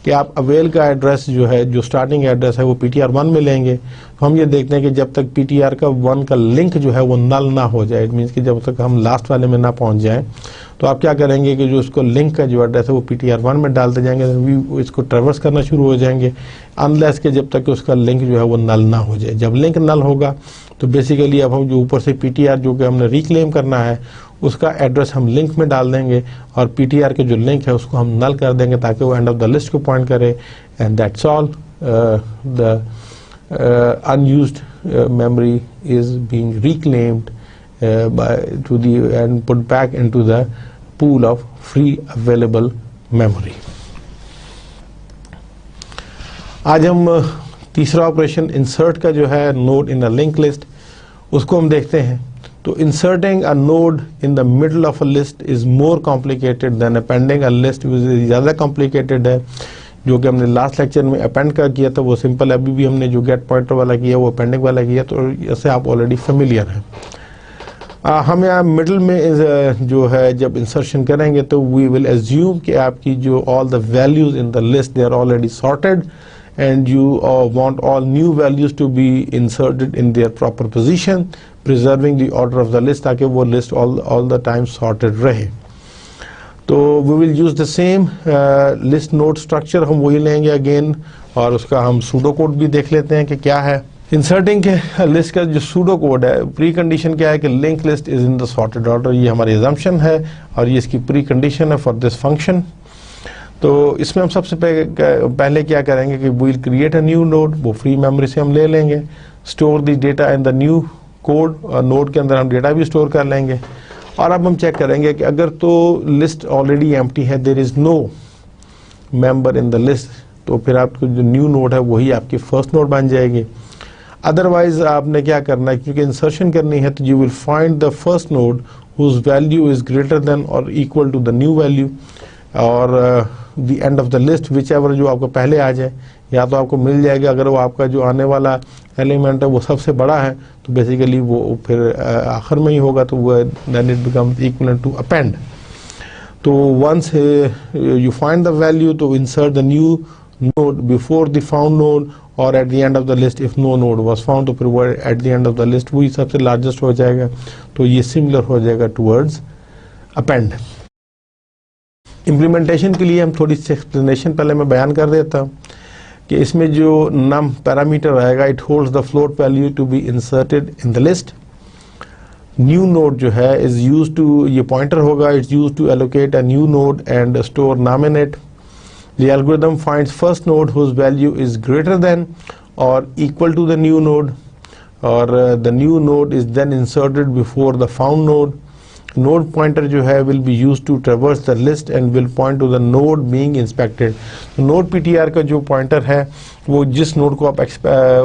कि आप अवेल का एड्रेस जो है, जो स्टार्टिंग एड्रेस है वो पीटीआर 1 में लेंगे। तो हम ये देखते हैं कि जब तक पीटीआर का 1 का लिंक जो है वो नल ना हो जाए, इट मीन्स कि जब तक हम लास्ट वाले में ना पहुंच जाएं, तो आप क्या करेंगे कि जो उसको लिंक का जो एड्रेस है वो पीटीआर 1 में डालते जाएंगे, इसको ट्रेवर्स करना शुरू हो जाएंगे अनलेस के जब तक उसका लिंक जो है वो नल ना हो जाए। जब लिंक नल होगा तो बेसिकली अब हम जो ऊपर से पीटीआर जो कि हमने रिक्लेम करना है उसका एड्रेस हम लिंक में डाल देंगे और पीटीआर के जो लिंक है उसको हम नल कर देंगे ताकि वो एंड ऑफ द लिस्ट को पॉइंट करे, and that's all. The unused memory is being reclaimed to the and put back into the pool of free available memory। आज हम तीसरा ऑपरेशन इंसर्ट का जो है node in a link list उसको हम देखते हैं। तो inserting a node in the middle of a list is more complicated then appending a list, ज़्यादा कॉम्प्लिकेटेड है। जो कि हमने लास्ट लेक्चर में अपेंड का किया था वो सिंपल है, अभी भी हमने जो गेट पॉइंटर वाला किया वो अपेंडिंग वाला किया, तो इससे आप ऑलरेडी फेमिलियर हैं। हम यहाँ मिडल में जो है जब इंसर्शन करेंगे तो वी विल एज्यूम कि आपकी जो all the values in the list they are already sorted and you want all new values to be inserted in their proper position preserving the order of the list, ताकि वो list all the time sorted रहे। तो we will use the same list node structure, हम वही लेंगे again, और उसका हम सूडो कोड भी देख लेते हैं कि क्या है। इंसर्टिंग के लिस्ट का जो सूडो कोड है, प्री कंडीशन क्या है कि link list is in the sorted order, ये हमारी अजम्पशन है और ये इसकी प्री कंडीशन है फॉर दिस फंक्शन। तो इसमें हम सबसे पहले क्या करेंगे कि we will create a new node, वो फ्री मेमोरी से हम ले लेंगे, store the data in the new code, node के अंदर हम डेटा भी स्टोर कर लेंगे। और अब हम चेक करेंगे कि अगर तो लिस्ट ऑलरेडी एम्प्टी है, there is no member in the list, तो फिर आपको जो न्यू नोड है वही आपकी फर्स्ट नोड बन जाएगी। अदरवाइज आपने क्या करना है, क्योंकि इंसर्शन करनी है तो you will find the first node whose value is greater than और equal to the new value, और the end of the list whichever जो आपको पहले आ जाए, या तो आपको मिल जाएगा अगर वो आपका जो आने वाला एलिमेंट है वो सबसे बड़ा है तो बेसिकली वो फिर आखिर में ही होगा, तो वो then it becomes equivalent to append. तो once you find the value तो insert the new node before the found node or at the end of the list if no node was found, तो फिर वो at the end of the list वही सबसे largest हो जाएगा, तो ये similar हो जाएगा towards append। इम्प्लीमेंटेशन के लिए हम थोड़ी सी एक्सप्लेनेशन पहले मैं बयान कर देता हूँ कि इसमें जो num पैरामीटर आएगा, it holds the float value to be inserted in the list. New node जो है इज यूज टू, ये पॉइंटर होगा, it's use to allocate a new node and store num in it। The algorithm finds first node whose value is greater than or equal to the new node, or the new node is then inserted before the found node। Node pointer जो है will be used to traverse the list and will point to the node being inspected। तो node PTR का जो pointer है वो जिस node को आप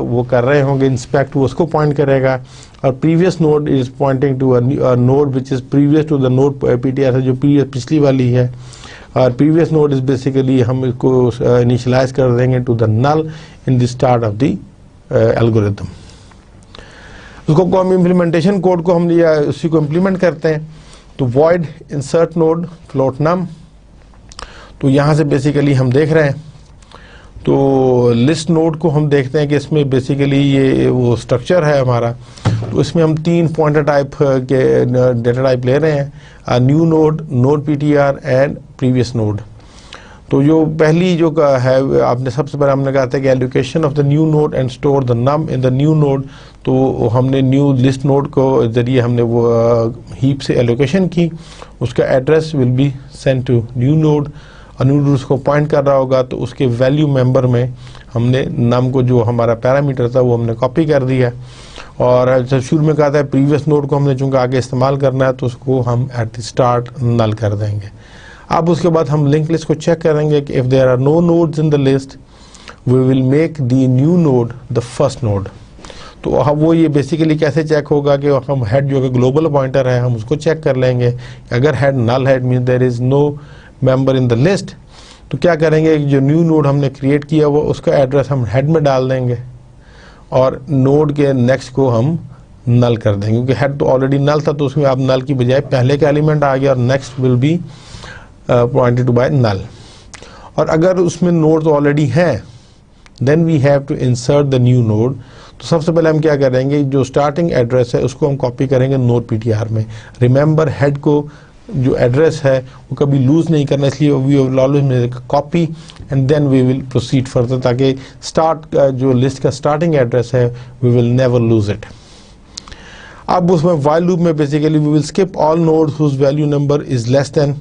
वो कर रहे होंगे inspect, वो उसको point करेगा, और previous node is pointing to a node which is previous to the node PTR है जो पिछली वाली है, और previous node is basically हम इसको initialize कर देंगे to the null in the start of the algorithm। उसको हम इम्प्लीमेंटेशन कोड को हम उसी को इम्प्लीमेंट करते हैं। तो void insert node float num, तो यहाँ से बेसिकली हम देख रहे हैं, तो लिस्ट नोड को हम देखते हैं कि इसमें बेसिकली ये वो स्ट्रक्चर है हमारा, तो इसमें हम 3 पॉइंटर टाइप के डेटा टाइप ले रहे हैं, new node, node PTR and previous node. तो जो पहली जो का है, आपने सबसे पहले हमने कहा था कि allocation of the new node and store the num in the new node, तो हमने न्यू लिस्ट नोड को जरिए हमने वो हीप से एलोकेशन की, उसका address will be send to new node, और न्यू नोड उसको पॉइंट कर रहा होगा, तो उसके वैल्यू मेंबर में हमने नम को जो हमारा पैरामीटर था वो हमने कॉपी कर दिया। और जब शुरू में कहा था प्रीवियस नोड को हमने चूँकि आगे इस्तेमाल करना है, तो उसको हम एट द स्टार्ट नल कर देंगे। अब उसके बाद हम लिंक लिस्ट को चेक करेंगे कि if there are no nodes in the list we will make the new node the first node. तो अब वो ये बेसिकली कैसे चेक होगा कि हम हेड जो कि ग्लोबल पॉइंटर है हम उसको चेक कर लेंगे, अगर head null head mean there is no member in the list, तो क्या करेंगे जो न्यू नोड हमने क्रिएट किया हुआ उसका एड्रेस हम हेड में डाल देंगे, और नोड के नेक्स्ट को हम नल कर देंगे, क्योंकि हेड तो ऑलरेडी नल था, तो उसमें अब नल की बजाय पहले का एलिमेंट आ गया और next will be pointed by null. और अगर उसमें नोड ऑलरेडी हैं then we have to insert the new node. तो सबसे पहले हम क्या करेंगे, जो स्टार्टिंग एड्रेस है उसको हम कॉपी करेंगे नोड पीटीआर में। रिमेंबर हेड को जो एड्रेस है वो कभी लूज नहीं करना, इसलिए we will always make copy and then we will proceed further, ताकि स्टार्ट जो लिस्ट का स्टार्टिंग एड्रेस है we will never lose it. अब उसमें व्हाइल लूप में basically we will skip all nodes whose value number is less than,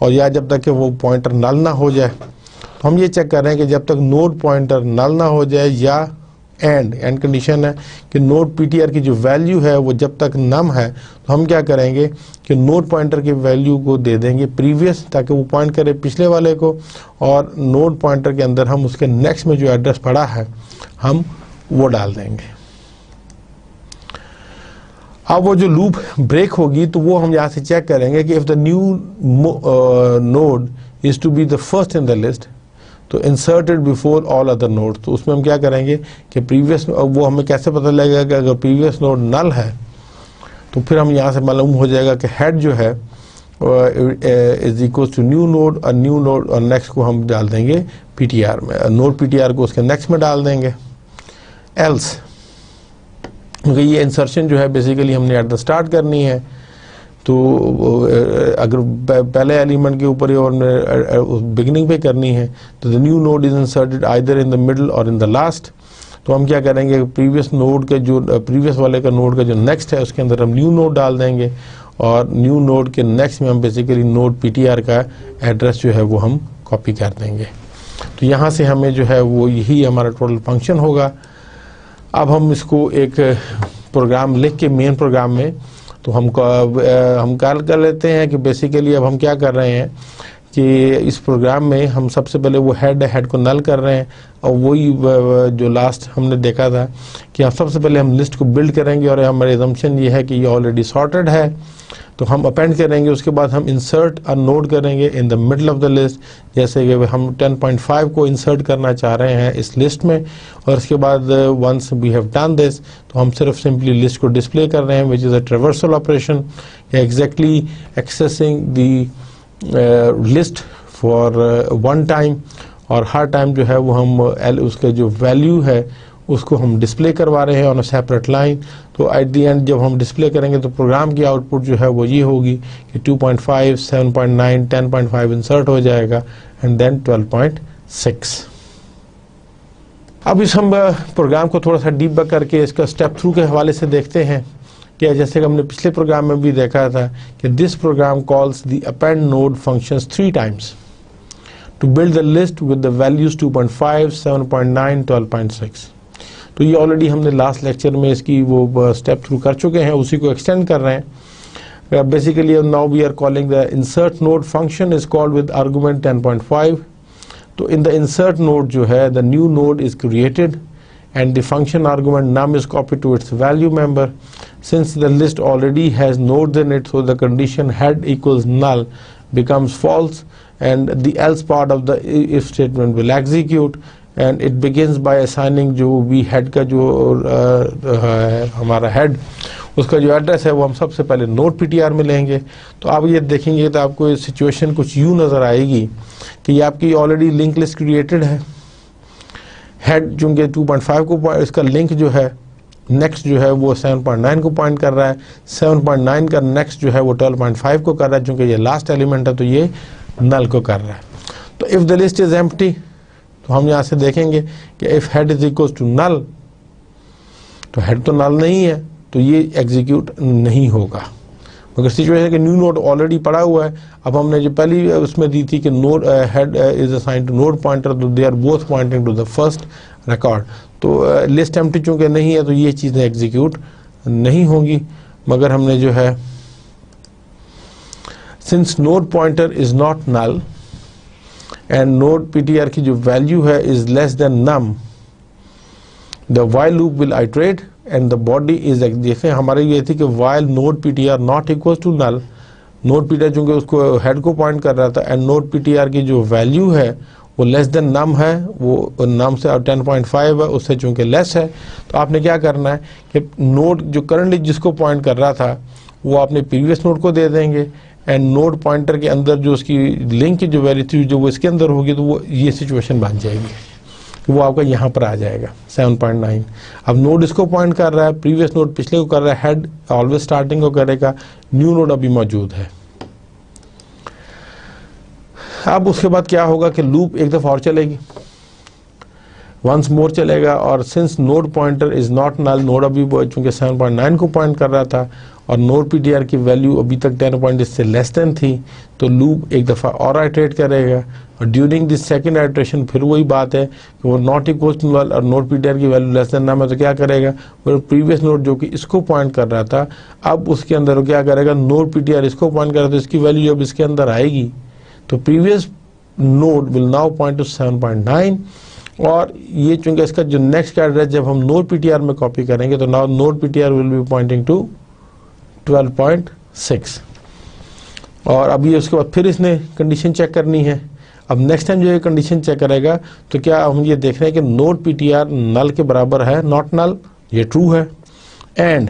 और या जब तक कि वो पॉइंटर नल ना हो जाए। तो हम ये चेक कर रहे हैं कि जब तक नोड पॉइंटर नल ना हो जाए, या एंड कंडीशन है कि नोड पीटीआर की जो वैल्यू है वो जब तक नम है, तो हम क्या करेंगे कि नोड पॉइंटर की वैल्यू को दे देंगे प्रीवियस, ताकि वो पॉइंट करे पिछले वाले को, और नोड पॉइंटर के अंदर हम उसके नेक्स्ट में जो एड्रेस पड़ा है हम वो डाल देंगे। अब वो जो लूप ब्रेक होगी तो वो हम यहाँ से चेक करेंगे कि if the new node is to be the first in the list, तो inserted before all other node. तो उसमें हम क्या करेंगे कि प्रीवियस, वो हमें कैसे पता लगेगा कि अगर प्रीवियस नोड नल है तो फिर हम यहाँ से मालूम हो जाएगा कि हेड जो है is equal to new node, और न्यू नोड और नेक्स्ट को हम डाल देंगे पीटीआर में, नोड पीटीआर को उसके नेक्स्ट में डाल देंगे। एल्स, क्योंकि ये इंसर्शन जो है बेसिकली हमने एट द स्टार्ट करनी है, तो अगर पहले एलिमेंट के ऊपर और बिगिनिंग पे करनी है तो the new node is inserted either in the middle और इन द लास्ट। तो हम क्या करेंगे, प्रीवियस नोड के जो प्रीवियस वाले का नोड का जो नेक्स्ट है उसके अंदर हम न्यू नोड डाल देंगे, और न्यू नोड के नेक्स्ट में हम बेसिकली नोड पीटीआर का एड्रेस जो है वो हम कॉपी कर देंगे। तो यहाँ से हमें जो है वो यही हमारा टोटल फंक्शन होगा। अब हम इसको एक प्रोग्राम लिख के मेन प्रोग्राम में तो हम कॉल कर लेते हैं कि बेसिकली अब हम क्या कर रहे हैं कि इस प्रोग्राम में हम सबसे पहले वो हेड को नल कर रहे हैं, और वही जो लास्ट हमने देखा था कि हम सबसे पहले हम लिस्ट को बिल्ड करेंगे, और हमारी असम्पशन ये है कि ये ऑलरेडी सॉर्टेड है, तो हम अपेंड करेंगे। उसके बाद हम इंसर्ट अ नोड करेंगे इन the middle of the list, जैसे कि हम 10.5 को इंसर्ट करना चाह रहे हैं इस लिस्ट में, और उसके बाद once we have done this तो हम सिर्फ सिंपली लिस्ट को डिस्प्ले कर रहे हैं, which is a traversal operation, exactly accessing the list for one time, और हर टाइम जो है वो हम उसके जो वैल्यू है उसको हम डिस्प्ले करवा रहे हैं ऑन अ सेपरेट लाइन। तो एट द एंड जब हम डिस्प्ले करेंगे तो प्रोग्राम की आउटपुट जो है वो ये होगी कि 2.5, 7.9, 10.5 इंसर्ट हो जाएगा एंड देन 12.6। अब इस हम प्रोग्राम को थोड़ा सा डीबग करके इसका स्टेप थ्रू के हवाले से देखते हैं कि जैसे कि हमने पिछले प्रोग्राम में भी देखा था कि this program calls the append node functions 3 times to build the list with the values 2.5, 7.9, 12.6। तो ये ऑलरेडी हमने लास्ट लेक्चर में इसकी वो स्टेप थ्रू कर चुके हैं, उसी को एक्सटेंड कर रहे हैं। Basically now we are calling the insert node function is called with argument 10.5। तो इन द इंसर्ट नोड जो है the new node is created and the function argument num is copied to its value member. Since the list already has nodes in it, so the condition head equals null becomes false and the else part of the if statement will execute and it begins by assigning जो भी head का जो हमारा head उसका जो address है वो हम सबसे पहले नोड ptr में लेंगे। तो आप ये देखेंगे तो आपको ये सिचुएशन कुछ यूँ नज़र आएगी कि ये आपकी ऑलरेडी लिंक लिस्ट क्रिएटेड है, हेड चूँकि 2.5 को इसका लिंक जो है नेक्स्ट जो है वो 7.9 को पॉइंट कर रहा है, 7.9 का नेक्स्ट जो है वो 12.5 को कर रहा है, चूँकि ये लास्ट एलिमेंट है तो ये नल को कर रहा है। तो if the list is empty तो हम यहाँ से देखेंगे कि if head is equal to null, तो हेड तो नल नहीं है तो ये एग्जीक्यूट नहीं होगा। मगर सिचुएशन कि न्यू नोड ऑलरेडी पड़ा हुआ है। अब हमने जो पहली उसमें दी थी कि node head is assigned to node pointer, तो they are both pointing to the first record. तो लिस्ट एम्प्टी चूँकि नहीं है तो ये चीज़ें एग्जीक्यूट नहीं होंगी। मगर हमने जो है since node pointer is not null and node PTR की जो वैल्यू है is less than num, the while loop will iterate and the body is, देखें हमारे ये थी कि while node PTR not equal to null, node PTR चूँकि उसको हेड को पॉइंट कर रहा था एंड नोड पीटीआर की जो वैल्यू है वो लेस देन नम है, वो नम से 10.5 है, उससे चूँकि लेस है। तो आपने क्या करना है कि नोड जो करंटली जिसको पॉइंट कर रहा था वो आपने प्रीवियस नोड को दे देंगे एंड नोड पॉइंटर के अंदर जो उसकी लिंक की जो वैल्यू थी जो वो इसके अंदर होगी तो वो ये सिचुएशन बन जाएगी, वो आपका यहाँ पर आ जाएगा 7.9। अब नोड इसको पॉइंट कर रहा है, प्रीवियस नोड पिछले को कर रहा है, हेड ऑलवेज स्टार्टिंग को करेगा, न्यू नोड अभी मौजूद है। अब उसके बाद क्या होगा कि लूप एक दफ़ा और चलेगी, वंस मोर चलेगा और since node pointer is not null, node अभी चूँकि 7.9 को पॉइंट कर रहा था और नोड पीटीआर की वैल्यू अभी तक 10 से लेस देन थी, तो लूप एक दफ़ा और आइटरेट करेगा और ड्यूरिंग दिस सेकंड आइटरेशन फिर वही बात है कि वो नॉट इक्वल टू नल और नोड पीटीआर की वैल्यू लेस देन नम है, तो क्या करेगा वो प्रीवियस नोड जो कि इसको पॉइंट कर रहा था अब उसके अंदर वो क्या करेगा, नोड पीटीआर इसको पॉइंट कर रहा था, इसकी वैल्यू जब इसके अंदर आएगी तो previous node will now point two 7.9 और ये चूँकि इसका जो नेक्स्ट का एड्रेस जब हम नोड पीटीआर में कॉपी करेंगे तो now node PTR will be pointing to 12.6। और अभी उसके बाद फिर इसने कंडीशन चेक करनी है। अब नेक्स्ट टाइम जो ये कंडीशन चेक करेगा तो क्या हम ये देख रहे हैं कि नोड पीटीआर नल के बराबर है, नॉट नल, ये ट्रू है, एंड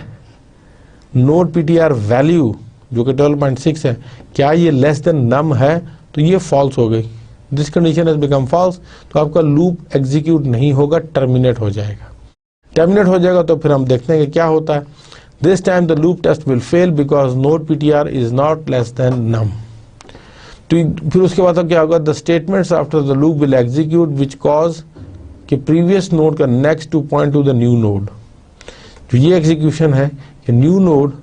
नोड पीटीआर वैल्यू जो कि 12.6 है क्या ये लेस देन नम है, तो ये फॉल्स हो गई, this condition has become false, तो आपका लूप एग्जीक्यूट नहीं होगा, टर्मिनेट हो जाएगा। टर्मिनेट हो जाएगा तो फिर हम देखते हैं कि क्या होता है। This time the loop test will fail because node PTR is not less than num. तो फिर उसके बाद क्या होगा, the statements after the loop will execute which cause कि प्रीवियस नोड का next to point to the new node. जो ये एग्जीक्यूशन है कि new node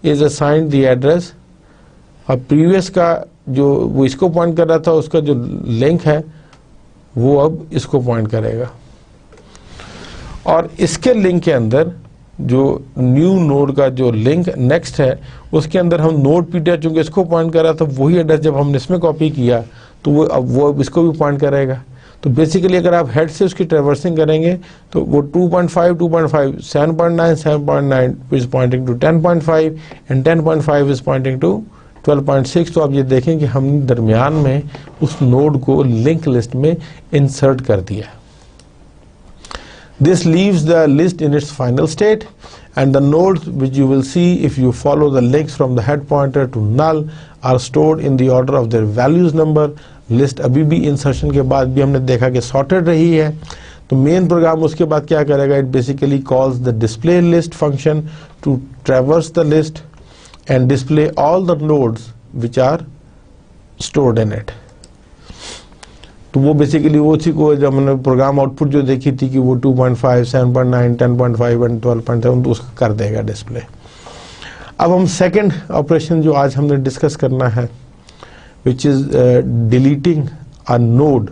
is assigned the address और प्रीवियस का जो वो इसको पॉइंट कर रहा था उसका जो लिंक है वो अब इसको पॉइंट करेगा और इसके लिंक के अंदर जो न्यू नोड का जो लिंक नेक्स्ट है उसके अंदर हम नोड पीटीआर चूँकि इसको पॉइंट कर रहा था वही एड्रेस जब हमने इसमें कॉपी किया तो वो अब वो इसको भी पॉइंट करेगा। तो बेसिकली अगर आप हेड से उसकी ट्रेवर्सिंग करेंगे तो वो 2.5, 2.5, 7.9, 7.9 is pointing to 10.5 and 10.5 is pointing to 12.6। तो आप ये देखें कि हमने दरमियान में उस नोड को लिंक लिस्ट में इंसर्ट कर दिया। This leaves the list in its final state and the nodes which you will see if you follow the links from the head pointer to null are stored in the order of their values number. List अभी भी insertion के बाद भी हमने देखा कि sorted रही है, तो मेन प्रोग्राम उसके बाद क्या करेगा, it basically calls the display list function to traverse the list and display all the nodes which are stored in it. तो वो बेसिकली वो उसी को जब हमने प्रोग्राम आउटपुट जो देखी थी कि वो 2.5, 7.9, 10.5 एंड 12.7 तो उसको कर देगा डिस्प्ले। अब हम सेकंड ऑपरेशन जो आज हमने डिस्कस करना है, which is deleting a node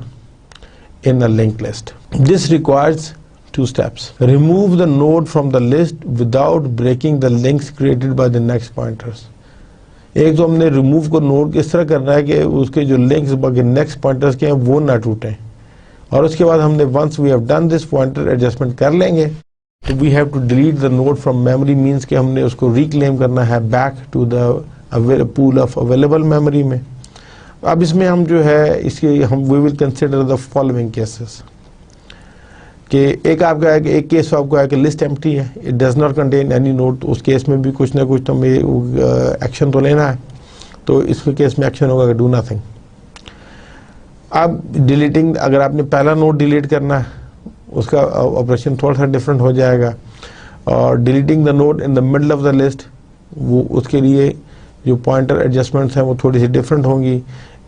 in a linked list. This requires two steps. Remove the node from the list without breaking the links created by the next pointers. एक तो हमने remove को node इस तरह करना है कि उसके जो लिंक्स बाकी नेक्स्ट पॉइंटर्स के हैं वो ना टूटें, और उसके बाद हमने once we have done this pointer adjustment कर लेंगे, तो we have to delete the node from memory, means कि हमने उसको रिक्लेम करना है back to the pool of available memory में। अब इसमें हम जो है इसके हम we will consider the following cases कि एक आपका है कि एक केस आपका है कि लिस्ट एम्प्टी है, it does not contain any node, तो उस केस में भी कुछ ना कुछ तो हमें एक्शन तो लेना है, तो इसके केस में एक्शन होगा कि डू नथिंग। अब डिलीटिंग, अगर आपने पहला नोड डिलीट करना है उसका ऑपरेशन थोड़ा सा डिफरेंट हो जाएगा, और deleting the node in the middle of the list वो उसके लिए जो पॉइंटर एडजस्टमेंट्स हैं वो थोड़ी सी डिफरेंट होंगी,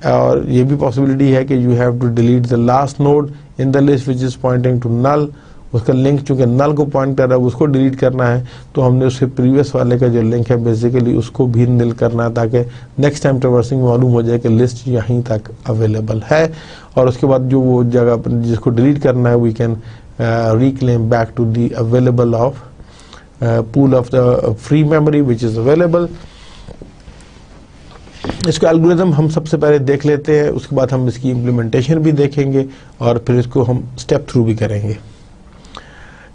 और ये भी पॉसिबिलिटी है कि you have to delete the last node in the list which is pointing to null, उसका लिंक चूँकि नल को पॉइंट कर रहा है उसको डिलीट करना है, तो हमने उसके प्रीवियस वाले का जो लिंक है बेसिकली उसको भी निल करना है, ताकि नेक्स्ट टाइम ट्रैवर्सिंग मालूम हो जाए कि लिस्ट यहीं तक अवेलेबल है, और उसके बाद जो वो जगह जिसको डिलीट करना है we can reclaim back to the available of pool of the free memory which is available. इसका एल्गोरिथम हम सबसे पहले देख लेते हैं, उसके बाद हम इसकी इम्प्लीमेंटेशन भी देखेंगे और फिर इसको हम स्टेप थ्रू भी करेंगे।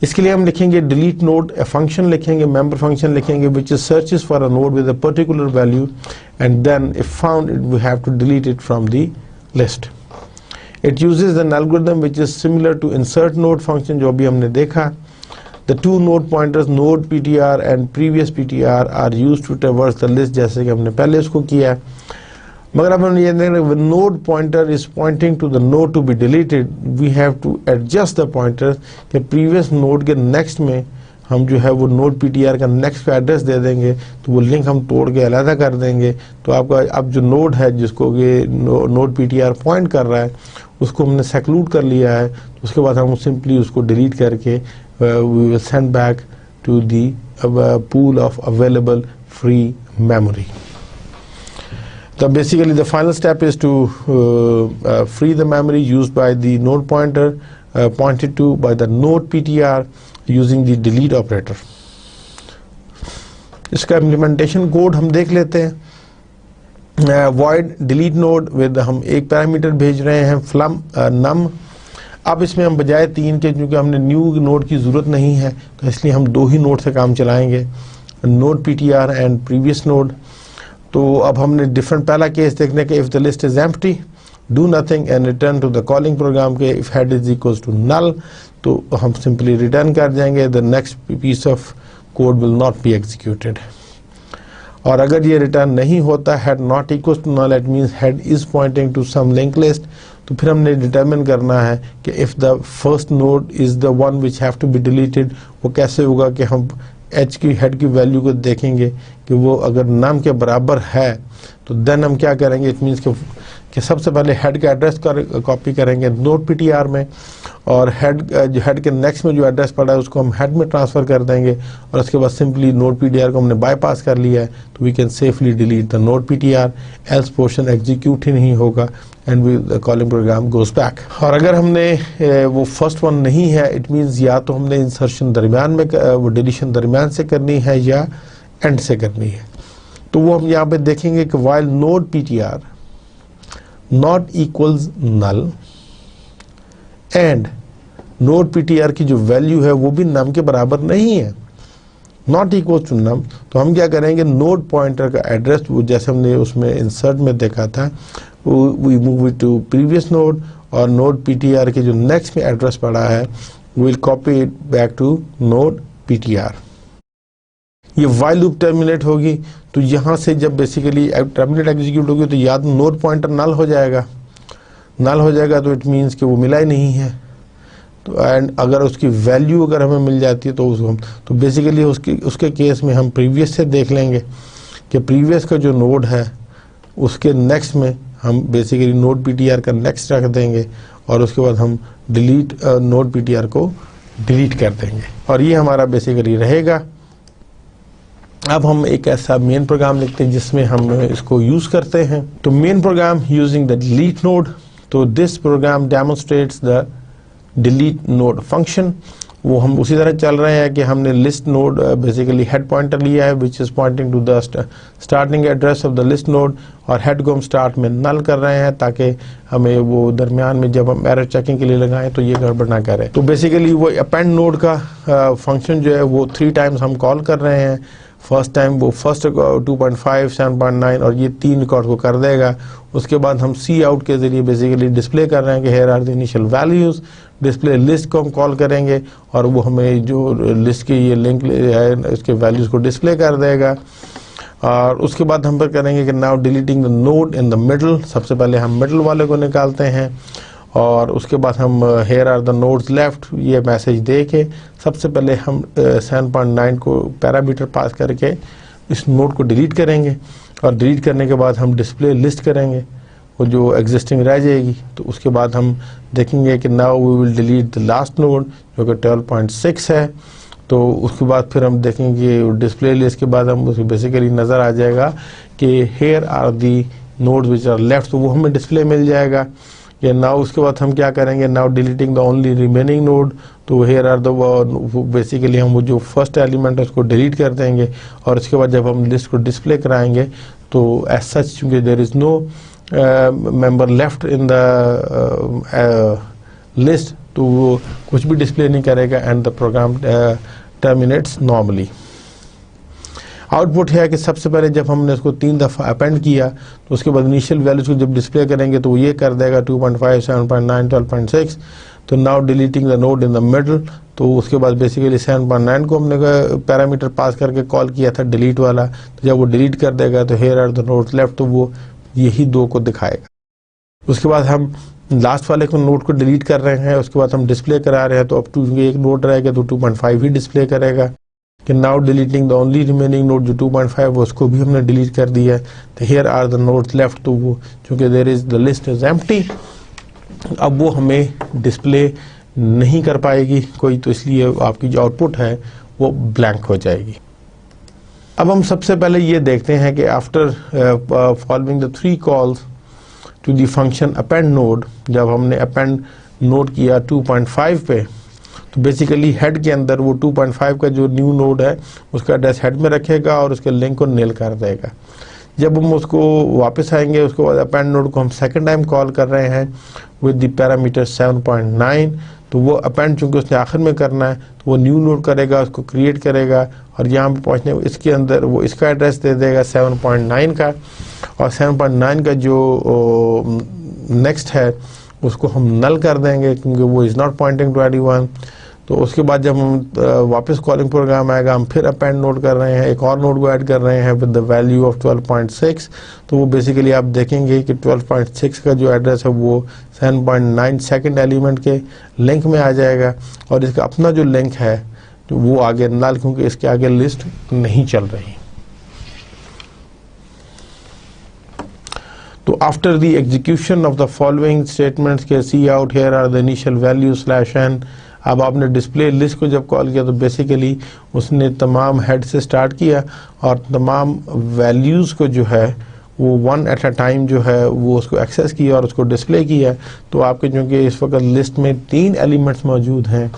इसके लिए हम लिखेंगे डिलीट नोड, फंक्शन लिखेंगे, मेंबर फंक्शन लिखेंगे which is searches for a node with a particular value and then if found it we have to delete it from the list. It uses an algorithm which is similar to insert node function जो अभी हमने देखा। The two node pointers node PTR and previous PTR are used to traverse the list, जैसे कि हमने पहले उसको किया है। मगर अब हम ये देख रहे हैं when node pointer is pointing to the node to be deleted, we have to adjust the pointer कि previous node के next में हम जो है वो node PTR का next का एड्रेस दे देंगे, तो वो लिंक हम तोड़ के अलग कर देंगे, तो आपका अब जो नोड है जिसको ये node PTR पॉइंट कर रहा है उसको हमने सेक्लूड कर लिया है, तो उसके बाद हम सिंपली उसको डिलीट करके we will send back to the pool of available free memory. So basically the final step is to free the memory used by the node pointer pointed to by the node PTR using the delete operator. इसका implementation code हम देख लेते हैं। void delete node with हम एक parameter भेज रहे हैं flum num। अब इसमें हम बजाय 3 के, क्योंकि हमने न्यू नोड की ज़रूरत नहीं है तो इसलिए हम 2 ही नोड से काम चलाएंगे, node PTR and previous node. तो अब हमने डिफरेंट पहला केस देखने के if the list is empty do nothing and return to the calling program के if head is equals to null, तो हम सिंपली रिटर्न कर जाएंगे the next piece of code will not be executed. और अगर ये रिटर्न नहीं होता head not equals to null, it means head is pointing to some link list, तो फिर हमने डिटरमिन करना है कि if the first node is the one which have to be deleted, वो कैसे होगा कि हम एच की हेड की वैल्यू को देखेंगे कि वो अगर नाम के बराबर है तो देन हम क्या करेंगे, इट मीन्स कि सबसे पहले हेड का एड्रेस कॉपी करेंगे नोड PTR में, और हेड के नेक्स्ट में जो एड्रेस पड़ा है उसको हम हेड में ट्रांसफ़र कर देंगे, और उसके बाद सिंपली नोड PTR को हमने बाईपास कर लिया है, तो we can safely delete the node PTR, else portion execute ही नहीं होगा and the calling program goes back. और अगर हमने वो फर्स्ट वन नहीं है, इट मीन्स या तो हमने इंसर्शन दरमियान में वो डिलीशन दरमियान से करनी है या एंड से करनी है, तो वो हम यहाँ पे देखेंगे कि while node PTR not equals null and node PTR की जो वैल्यू है वो भी नम के बराबर नहीं है, नॉट इक्वल टू नम, तो हम क्या करेंगे नोड पॉइंटर का एड्रेस वो जैसे हमने उसमें इंसर्ट में देखा था we move it to previous node, और नोड PTR के जो नेक्स्ट में एड्रेस पड़ा है we will copy it back to node PTR। ये वाइल लूप टर्मिनेट होगी, तो यहाँ से जब बेसिकली टर्मिनेट एग्जीक्यूट होगी तो या तो नोड पॉइंटर नल हो जाएगा, नल हो जाएगा तो इट मीन्स कि वो मिला ही नहीं है। तो एंड अगर उसकी वैल्यू अगर हमें मिल जाती है तो उसको हम तो बेसिकली उसके केस में हम प्रीवियस से देख लेंगे कि प्रीवियस का जो नोड है उसके नेक्स्ट में हम बेसिकली नोड पीटीआर का नेक्स्ट रख देंगे और उसके बाद हम डिलीट नोड पीटीआर को डिलीट कर देंगे और ये हमारा बेसिकली रहेगा। अब हम एक ऐसा मेन प्रोग्राम लिखते हैं जिसमें हम इसको यूज करते हैं। तो main program using the delete node, तो this program demonstrates the delete node function. वो हम उसी तरह चल रहे हैं कि हमने list node basically head pointer लिया है which is pointing to the starting address of the list node, और हेड को हम स्टार्ट में नल कर रहे हैं ताकि हमें वो दरमियान में जब हम एरर चेकिंग के लिए लगाएं तो ये गड़बड़ ना करे। तो बेसिकली वो अपेंड नोड का फंक्शन जो है वो 3 टाइम्स हम कॉल कर रहे हैं। फर्स्ट टाइम वो फर्स्ट 2.5, 7.9 और ये 3 रिकॉर्ड को कर देगा। उसके बाद हम सी आउट के जरिए बेसिकली डिस्प्ले कर रहे हैं कि here are the initial values. Display list को हम कॉल करेंगे और वो हमें जो लिस्ट की ये लिंक है इसके वैल्यूज को डिस्प्ले कर देगा। और उसके बाद हम पर करेंगे कि now deleting the node in the middle. सबसे पहले हम मिडल वाले को निकालते हैं और उसके बाद हम here are the nodes left ये मैसेज दे के सबसे पहले हम 7.9 को पैरामीटर पास करके इस नोड को डिलीट करेंगे और डिलीट करने के बाद हम डिस्प्ले लिस्ट करेंगे, वो जो एग्जिस्टिंग रह जाएगी। तो उसके बाद हम देखेंगे कि now we will delete the last node जो कि 12.6 है। तो उसके बाद फिर हम देखेंगे डिस्प्ले लिस्ट के बाद हम उसको बेसिकली नज़र आ जाएगा कि here are the nodes which are left, तो वो हमें डिस्प्ले मिल जाएगा। या नाउ उसके बाद हम क्या करेंगे, now deleting the only remaining node, तो हेयर आर द बेसिकली हम वो जो फर्स्ट एलिमेंट है उसको डिलीट कर देंगे और उसके बाद जब हम लिस्ट को डिस्प्ले कराएंगे तो एज सच चूँकि there is no member left in the list तो वो कुछ भी डिस्प्ले नहीं करेगा and the program terminates normally. Output है कि सबसे पहले जब हमने उसको 3 दफ़ा अपेंड किया तो उसके बाद इनिशियल वैल्यूज को जब डिस्प्ले करेंगे तो वो ये कर देगा 2.5, 7.9, 12.6। तो now deleting the node in the middle, तो उसके बाद बेसिकली 7.9 को हमने पैरामीटर पास करके कॉल किया था डिलीट वाला, तो जब वो डिलीट कर देगा तो here are the nodes left, तो वो यही 2 को दिखाएगा। उसके बाद हम लास्ट वाले को नोड को डिलीट कर रहे हैं, उसके बाद हम डिस्प्ले करा रहे हैं तो अब एक नोड रहेगा तो 2.5 ही डिस्प्ले करेगा। कि now deleting the only remaining node जो 2.5 है उसको भी हमने डिलीट कर दिया है। तो here are the nodes left, तो वो चूँकि there is the list is empty, अब वो हमें डिस्प्ले नहीं कर पाएगी कोई, तो इसलिए आपकी जो आउटपुट है वो ब्लैंक हो जाएगी। अब हम सबसे पहले ये देखते हैं कि after following the 3 calls to the function append node, जब हमने अपेंड नोड किया 2.5 पे तो बेसिकली हेड के अंदर वो 2.5 का जो न्यू नोड है उसका एड्रेस हेड में रखेगा और उसके लिंक को नील कर देगा। जब हम उसको वापस आएंगे उसके बाद अपेंड नोड को हम सेकंड टाइम कॉल कर रहे हैं विद द पैरामीटर 7.9, तो वो अपेंड चूँकि उसने आखिर में करना है तो वो न्यू नोड करेगा, उसको क्रिएट करेगा और यहाँ पे पहुँचने इसके अंदर वो इसका एड्रेस दे देगा 7.9 का, और 7.9 का जो नेक्स्ट है उसको हम नल कर देंगे क्योंकि वो is not pointing to anyone. तो उसके बाद जब हम वापस कॉलिंग प्रोग्राम आएगा हम फिर अपेंड नोड कर रहे हैं, एक और नोड को ऐड कर रहे हैं विद द वैल्यू ऑफ 12.6, तो वो बेसिकली आप देखेंगे कि 12.6 का जो एड्रेस है वो 7.9 सेकंड एलिमेंट के लिंक में आ जाएगा और इसका अपना जो लिंक है तो वो आगे नल, क्योंकि इसके आगे लिस्ट नहीं चल रही। तो after the execution of the following statements के cout here are the initial value /n, अब आपने डिस्प्ले लिस्ट को जब कॉल किया तो बेसिकली उसने तमाम हेड से स्टार्ट किया और तमाम वैल्यूज़ को जो है वो 1 एट अ टाइम जो है वो उसको एक्सेस किया और उसको डिस्प्ले किया। तो आपके चूँकि इस वक्त लिस्ट में 3 एलिमेंट्स मौजूद हैं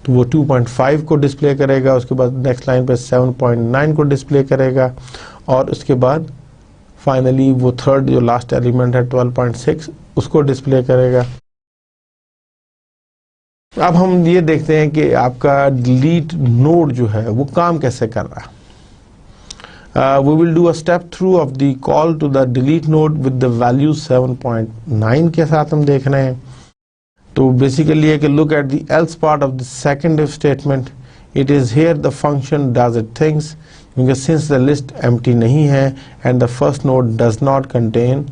तो वो 2.5 को डिस्प्ले करेगा, उसके बाद नेक्स्ट लाइन पे 7.9 को डिस्प्ले करेगा और उसके बाद फाइनली वो थर्ड जो लास्ट एलिमेंट है 12.6 उसको डिस्प्ले करेगा। अब हम ये देखते हैं कि आपका डिलीट नोड जो है वो काम कैसे कर रहा है। We will do a step through of the call to the delete node with the value 7.9 के साथ हम देख रहे हैं। तो बेसिकली है कि look at the else part of the second if statement. It is here the function does it things, क्योंकि सिंस द लिस्ट एम्प्टी नहीं है and the first node does not contain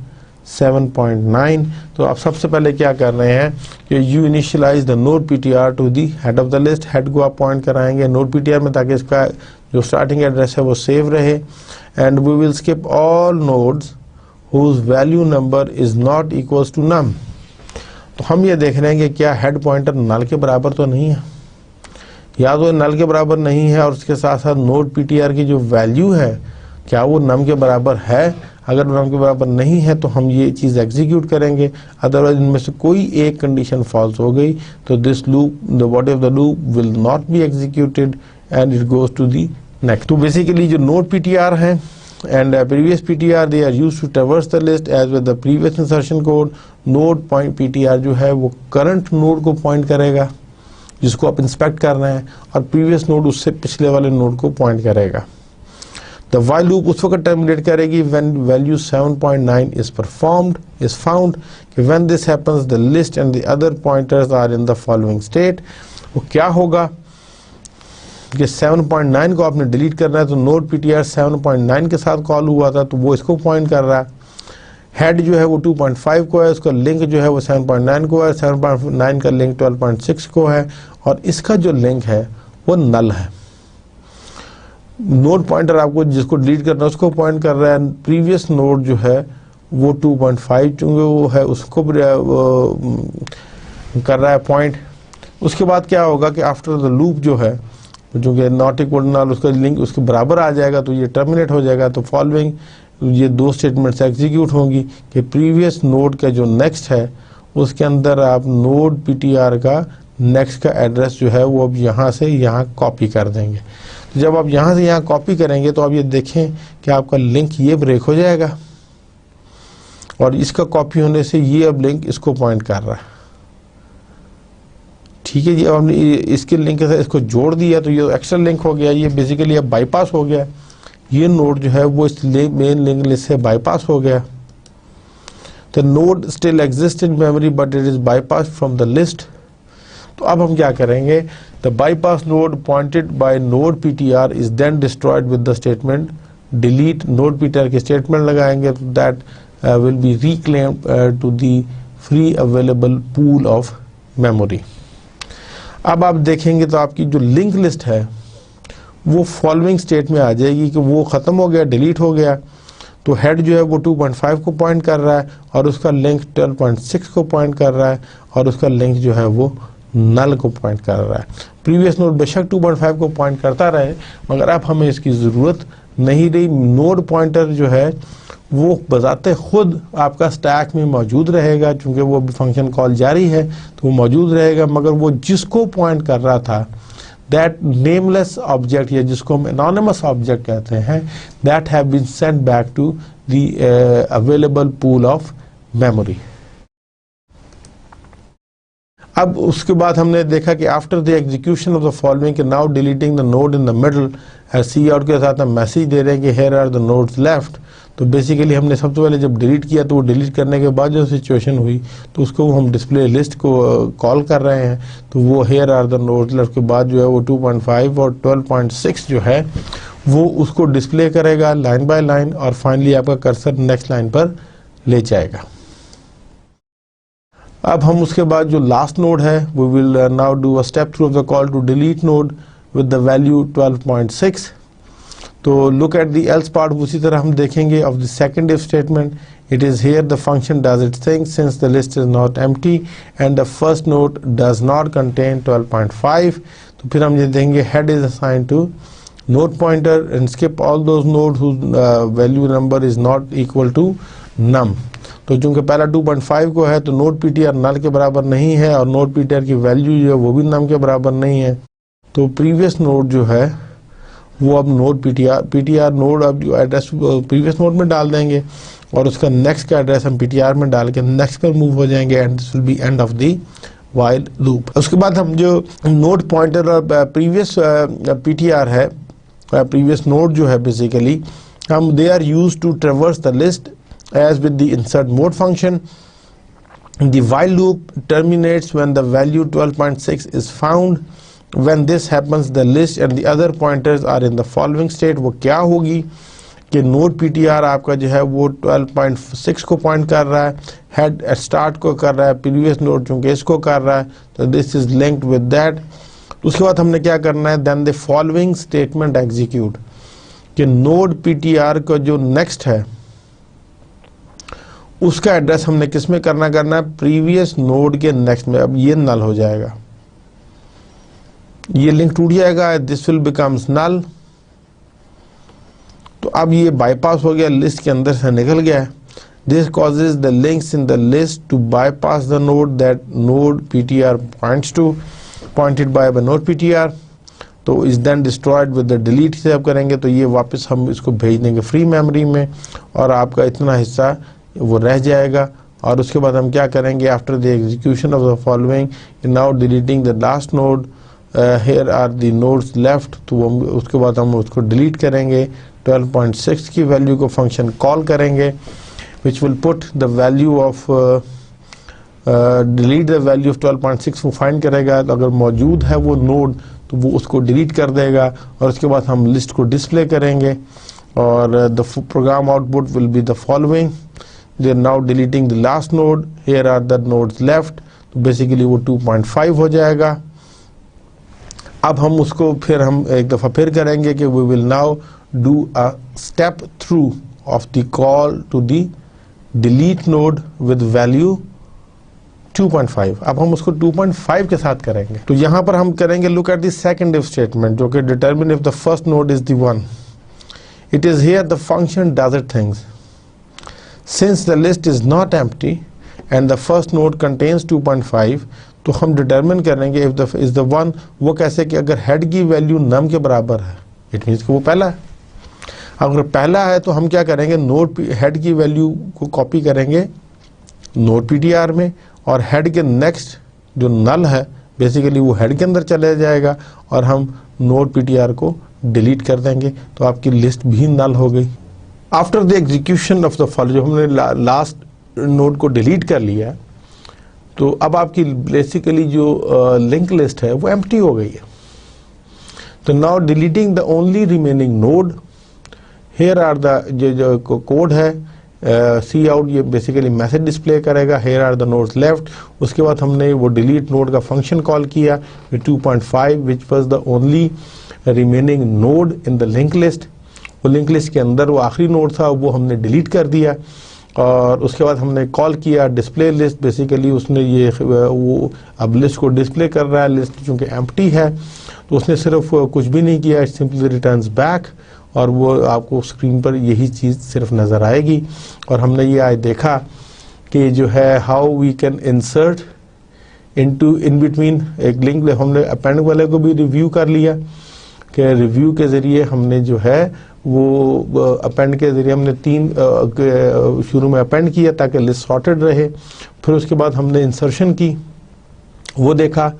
7.9, तो आप सबसे पहले क्या कर रहे हैं कि you initialize the node PTR to the head of the list. Head को आप पॉइंट कराएंगे नोड पीटीआर में ताकि इसका जो स्टार्टिंग एड्रेस है वो सेव रहे। And we will skip all nodes whose value number is not equals to num. तो हम ये देख रहे हैं कि क्या हेड पॉइंटर नल के बराबर तो नहीं है, या तो नल के बराबर नहीं है और उसके साथ साथ नोड पीटीआर की जो वैल्यू है क्या वो नम के बराबर है। अगर नम के बराबर नहीं है तो हम ये चीज़ एग्जीक्यूट करेंगे, अदरवाइज इनमें से कोई एक कंडीशन फॉल्स हो गई तो this loop the body of the loop will not be executed and it goes to the next. तो बेसिकली जो नोड पीटीआर है and previous PTR they are used to traverse the list as with the previous insertion code। node point PTR जो है वो current node को point करेगा जिसको आप इंस्पेक्ट कर रहे हैं, और previous node उससे पिछले वाले node को point करेगा। The while loop उस वक्त terminate करेगी when value 7.9 is found कि when this happens the list and the other pointers are in the following state। वो क्या होगा कि 7.9 को आपने डिलीट करना है तो नोड पीटीआर 7.9 के साथ कॉल हुआ था तो वो इसको पॉइंट कर रहा है। हेड जो है वो 2.5 को है, उसका लिंक जो है वो 7.9 को है, 7.9 का लिंक 12.6 को है, और इसका जो लिंक है वो नल है। नोड पॉइंटर आपको जिसको डिलीट करना है उसको पॉइंट कर रहा है, प्रीवियस नोड जो है वो 2.5 चूंकि वो है उसको कर रहा है पॉइंट। उसके बाद क्या होगा कि आफ्टर द लूप जो है जो कि नॉट इक्वल नाल उसका लिंक उसके बराबर आ जाएगा तो ये टर्मिनेट हो जाएगा। तो फॉलोइंग ये दो स्टेटमेंट्स एग्जीक्यूट होंगी कि प्रीवियस नोड का जो नेक्स्ट है उसके अंदर आप नोड पीटीआर का नेक्स्ट का एड्रेस जो है वो अब यहाँ से यहाँ कॉपी कर देंगे। तो जब आप यहाँ से यहाँ कॉपी करेंगे तो आप ये देखें कि आपका लिंक ये ब्रेक हो जाएगा और इसका कॉपी होने से ये अब लिंक इसको पॉइंट कर रहा है। ठीक है जी, अब हमने इसके लिंक के साथ इसको जोड़ दिया तो ये एक्स्ट्रा लिंक हो गया, ये बेसिकली अब बाईपास हो गया। ये नोड जो है वो इस मेन लिंक लिस्ट से बाईपास हो गया। The node still exist in memory but it is bypass from the list. तो अब हम क्या करेंगे, the bypass node pointed by node PTR is then destroyed with the statement delete. Node PTR की statement लगाएंगे तो that will be reclaimed to the free available pool of memory. अब आप देखेंगे तो आपकी जो लिंक लिस्ट है वो फॉलोइंग स्टेट में आ जाएगी कि वो ख़त्म हो गया, डिलीट हो गया। तो हेड जो है वो 2.5 को पॉइंट कर रहा है और उसका लिंक 12.6 को पॉइंट कर रहा है और उसका लिंक जो है वो नल को पॉइंट कर रहा है। प्रीवियस नोड बेशक 2.5 को पॉइंट करता रहे मगर अब हमें इसकी ज़रूरत नहीं रही। नोड पॉइंटर जो है वो बजाते खुद आपका स्टैक में मौजूद रहेगा, चूंकि वो फंक्शन कॉल जारी है तो वो मौजूद रहेगा, मगर वो जिसको पॉइंट कर रहा था दैट नेमलेस ऑब्जेक्ट या जिसको हम एनोनिमस ऑब्जेक्ट कहते हैं that have been sent back to the available pool of memory. अब उसके बाद हमने देखा कि after the execution of the following के now deleting the node in the middle, cout के साथ हम मैसेज दे रहे हैं कि here are the nodes left. तो बेसिकली हमने सबसे पहले जब डिलीट किया तो वो डिलीट करने के बाद जो सिचुएशन हुई तो उसको हम डिस्प्ले लिस्ट को कॉल कर रहे हैं। तो वो here are the nodes left के बाद जो है वो 2.5 और 12.6 जो है वो उसको डिस्प्ले करेगा लाइन बाय लाइन और फाइनली आपका कर्सर नेक्स्ट लाइन पर ले जाएगा। अब हम उसके बाद जो लास्ट नोड है we will now do a step through of the call to delete node with the value 12.6। तो look at the else part उसी तरह हम देखेंगे of the second if statement. It is here the function does its thing since the list is not empty and the first node does not contain 12.5। तो फिर हम ये देखेंगे head is assigned to node pointer and skip all those node whose value number is not equal to num. तो चूंकि पहला 2.5 को है तो नोड पीटीआर नल के बराबर नहीं है और नोड पीटीआर की वैल्यू जो है वो भी नम के बराबर नहीं है। तो प्रीवियस नोड जो है वो अब नोड पीटीआर नोड अब जो एड्रेस प्रीवियस नोड में डाल देंगे और उसका नेक्स्ट का एड्रेस हम पीटीआर में डाल के नेक्स्ट पर मूव हो जाएंगे and this will be end of the while loop. उसके बाद हम जो नोड पॉइंटर और प्रीवियस पीटीआर है प्रीवियस नोड जो है बेसिकली हम they are used to traverse the list as with the insert mode function. The while loop terminates when the value 12.6 is found. When this happens, the list and the other pointers are in the following state. वो क्या होगी कि node PTR आपका जो है वो 12.6 को point कर रहा है, हेड स्टार्ट को कर रहा है, प्रीवियस नोड चूंकि इसको कर रहा है, तो this is linked with that. उसके बाद हमने क्या करना है, then the following statement execute, कि नोड PTR का जो नेक्स्ट है उसका एड्रेस हमने किस में करना है, प्रीवियस नोड के नेक्स्ट में। अब ये नल हो जाएगा, ये लिंक टूट जाएगा, दिस विल बिकम्स नल। तो अब ये बाईपास हो गया, लिस्ट के अंदर से निकल गया है। This causes the links in the list to bypass the node that node PTR points to, pointed by node PTR। तो is then destroyed with the delete से आप करेंगे तो ये वापस हम इसको भेज देंगे फ्री मेमोरी में, और आपका इतना हिस्सा वो रह जाएगा। और उसके बाद हम क्या करेंगे, after the execution of the following, now deleting the last node, here are the nodes left, तो उसके बाद हम उसको डिलीट करेंगे। 12.6 की वैल्यू को फंक्शन कॉल करेंगे, which will put the value of delete the value of 12.6 को फाइंड करेगा। तो अगर मौजूद है वो नोड तो वो उसको डिलीट कर देगा, और उसके बाद हम लिस्ट को डिस्प्ले करेंगे, और the program output will be the following, they are now deleting the last node, here are the nodes left, तो बेसिकली वो 2.5 हो जाएगा। अब हम उसको फिर हम एक दफ़ा फिर करेंगे कि we will now do a step through of the call to the delete node with value 2.5। अब हम उसको 2.5 के साथ करेंगे। तो यहाँ पर हम करेंगे look at the second if statement, जो कि determine if the first node is the 1। It is here the function does it things, since the list is not empty and the first node contains 2.5, तो हम determine करेंगे if the is the 1। वो कैसे कि अगर head की value नम के बराबर है, इट मीन्स कि वो पहला है। अगर पहला है तो हम क्या करेंगे, नोड हेड की वैल्यू को कॉपी करेंगे नोड PTR में, और हेड के नेक्स्ट जो नल है बेसिकली वो हेड के अंदर चला जाएगा, और हम नोड PTR को डिलीट कर देंगे, तो आपकी लिस्ट भी नल हो गई। After the execution of the follow, जो हमने लास्ट नोड को डिलीट कर लिया, तो अब आपकी बेसिकली जो लिंक लिस्ट है वो एम्प्टी हो गई है। तो now deleting the only remaining node, here are the जो कोड है सी आउट, ये बेसिकली मैसेज डिस्प्ले करेगा, here are the nodes left. उसके बाद हमने वो डिलीट नोड का फंक्शन कॉल किया with 2.5 which was the only remaining node in the link list. वो लिंक लिस्ट के अंदर वो आखिरी नोड था, वो हमने डिलीट कर दिया, और उसके बाद हमने कॉल किया डिस्प्ले लिस्ट। बेसिकली उसने ये वो अब लिस्ट को डिस्प्ले कर रहा है, लिस्ट चूँकि एम्प्टी है, तो उसने सिर्फ कुछ भी नहीं किया, इट सिंपली रिटर्न्स बैक, और वो आपको स्क्रीन पर यही चीज़ सिर्फ नज़र आएगी। और हमने ये आज देखा कि जो है how we can insert into in between एक लिंक। हमने अपेंड वाले को भी रिव्यू कर लिया कि रिव्यू के ज़रिए हमने जो है वो अपेंड के ज़रिए हमने 3 शुरू में अपेंड किया ताकि लिस्ट सॉर्टेड रहे। फिर उसके बाद हमने इंसर्शन की, वो देखा,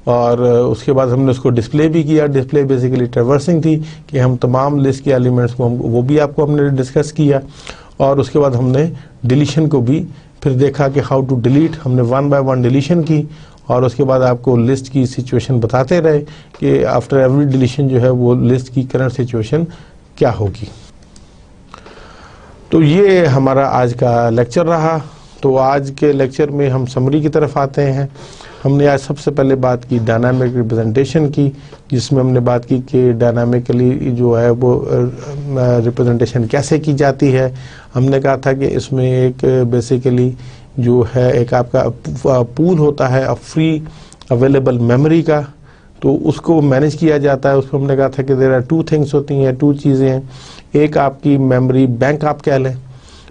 और उसके बाद हमने उसको डिस्प्ले भी किया। डिस्प्ले बेसिकली ट्रैवर्सिंग थी कि हम तमाम लिस्ट के एलिमेंट्स को वो भी आपको हमने डिस्कस किया। और उसके बाद हमने डिलीशन को भी फिर देखा कि हाउ टू डिलीट, हमने 1 बाय 1 डिलीशन की, और उसके बाद आपको लिस्ट की सिचुएशन बताते रहे कि आफ्टर एवरी डिलीशन जो है वो लिस्ट की करंट सिचुएशन क्या होगी। तो ये हमारा आज का लेक्चर रहा। तो आज के लेक्चर में हम समरी की तरफ आते हैं। हमने आज सबसे पहले बात की डायनामिक रिप्रेजेंटेशन की, जिसमें हमने बात की कि डायनामिकली जो है वो रिप्रेजेंटेशन कैसे की जाती है। हमने कहा था कि इसमें एक बेसिकली जो है एक आपका पूल होता है फ्री अवेलेबल मेमोरी का, तो उसको मैनेज किया जाता है। उसको हमने कहा था कि देयर आर 2 थिंग्स होती हैं, 2 चीज़ें हैं। एक आपकी मेमोरी बैंक आप कह लें,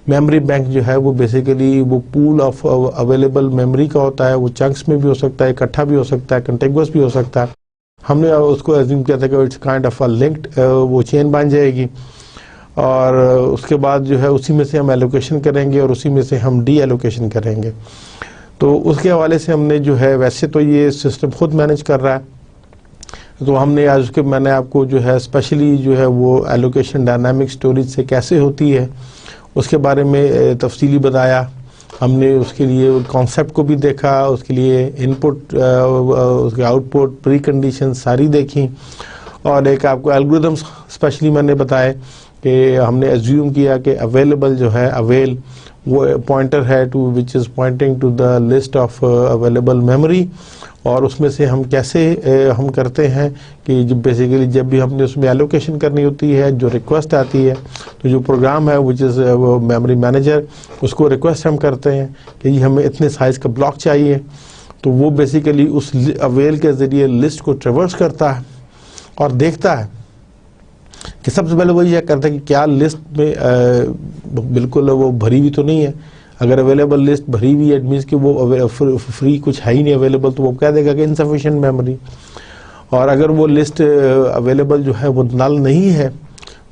मेमोरी बैंक जो है वो बेसिकली वो पूल ऑफ अवेलेबल मेमोरी का होता है। वो चंक्स में भी हो सकता है, इकट्ठा भी हो सकता है, कंटिगुअस भी हो सकता है। हमने उसको एज्यूम किया था कि it's kind of a linked, वो चेन बन जाएगी, और उसके बाद जो है उसी में से हम एलोकेशन करेंगे और उसी में से हम डी एलोकेशन करेंगे। तो उसके हवाले से हमने जो है, वैसे तो ये सिस्टम खुद मैनेज कर रहा है, तो हमने आज उसके मैंने आपको जो है स्पेशली जो है वो एलोकेशन डायनामिक स्टोरेज से कैसे होती है उसके बारे में तफसीली बताया। हमने उसके लिए कॉन्सेप्ट को भी देखा, उसके लिए इनपुट, उसके आउटपुट, प्री कंडीशन सारी देखी, और एक आपको एल्गोरिदम्स स्पेशली मैंने बताए कि हमने एज्यूम किया कि अवेलेबल जो है, अवेल वो पॉइंटर है to which is pointing to the list of available memory, और उसमें से हम कैसे हम करते हैं कि जब बेसिकली जब भी हमने उसमें एलोकेशन करनी होती है, जो रिक्वेस्ट आती है, तो जो प्रोग्राम है विच इज़ वो मेमोरी मैनेजर, उसको रिक्वेस्ट हम करते हैं कि जी हमें इतने साइज़ का ब्लॉक चाहिए, तो वो बेसिकली उस अवेल के ज़रिए लिस्ट को ट्रेवर्स करता है और देखता है कि सबसे पहले वही चेक करता है कि क्या लिस्ट में बिल्कुल वो भरी हुई तो नहीं है। अगर अवेलेबल लिस्ट भरी हुई है, इट मीन्स कि वो फ्री कुछ है ही नहीं अवेलेबल, तो वो कह देगा कि इनसफिशिएंट मेमोरी। और अगर वो लिस्ट अवेलेबल जो है वो नल नहीं है,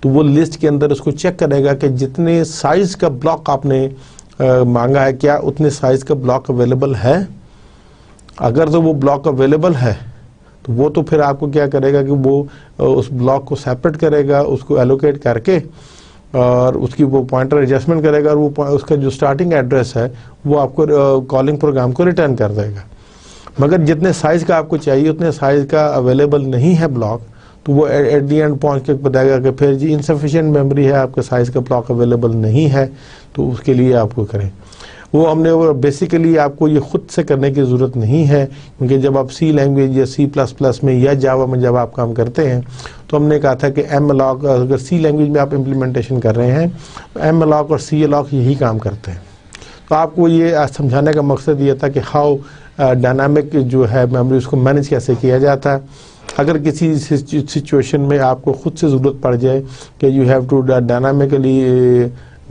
तो वो लिस्ट के अंदर उसको चेक करेगा कि जितने साइज़ का ब्लॉक आपने मांगा है, क्या उतने साइज़ का ब्लॉक अवेलेबल है। अगर तो वो ब्लॉक अवेलेबल है, तो वो तो फिर आपको क्या करेगा कि वो उस ब्लॉक को सेपरेट करेगा, उसको एलोकेट करके, और उसकी वो पॉइंटर एडजस्टमेंट करेगा, और वो उसका जो स्टार्टिंग एड्रेस है वो आपको कॉलिंग प्रोग्राम को रिटर्न कर देगा। मगर जितने साइज़ का आपको चाहिए उतने साइज़ का अवेलेबल नहीं है ब्लॉक, तो वो एट दी एंड पहुँच के बताएगा कि फिर जी इनसफिशिएंट मेमोरी है, आपके साइज़ का ब्लॉक अवेलेबल नहीं है, तो उसके लिए आपको करें। वो हमने वो बेसिकली आपको ये खुद से करने की ज़रूरत नहीं है, क्योंकि जब आप सी लैंग्वेज या C++ में या जावा में जब आप काम करते हैं, तो हमने कहा था कि malloc, अगर सी लैंग्वेज में आप इम्प्लीमेंटेशन कर रहे हैं तो malloc और calloc यही काम करते हैं। तो आपको ये समझाने का मकसद ये था कि हाउ डायनामिक जो है मेमोरी, उसको मैनेज कैसे किया जाता है। अगर किसी सिचुएशन में आपको खुद से ज़रूरत पड़ जाए कि you have to dynamically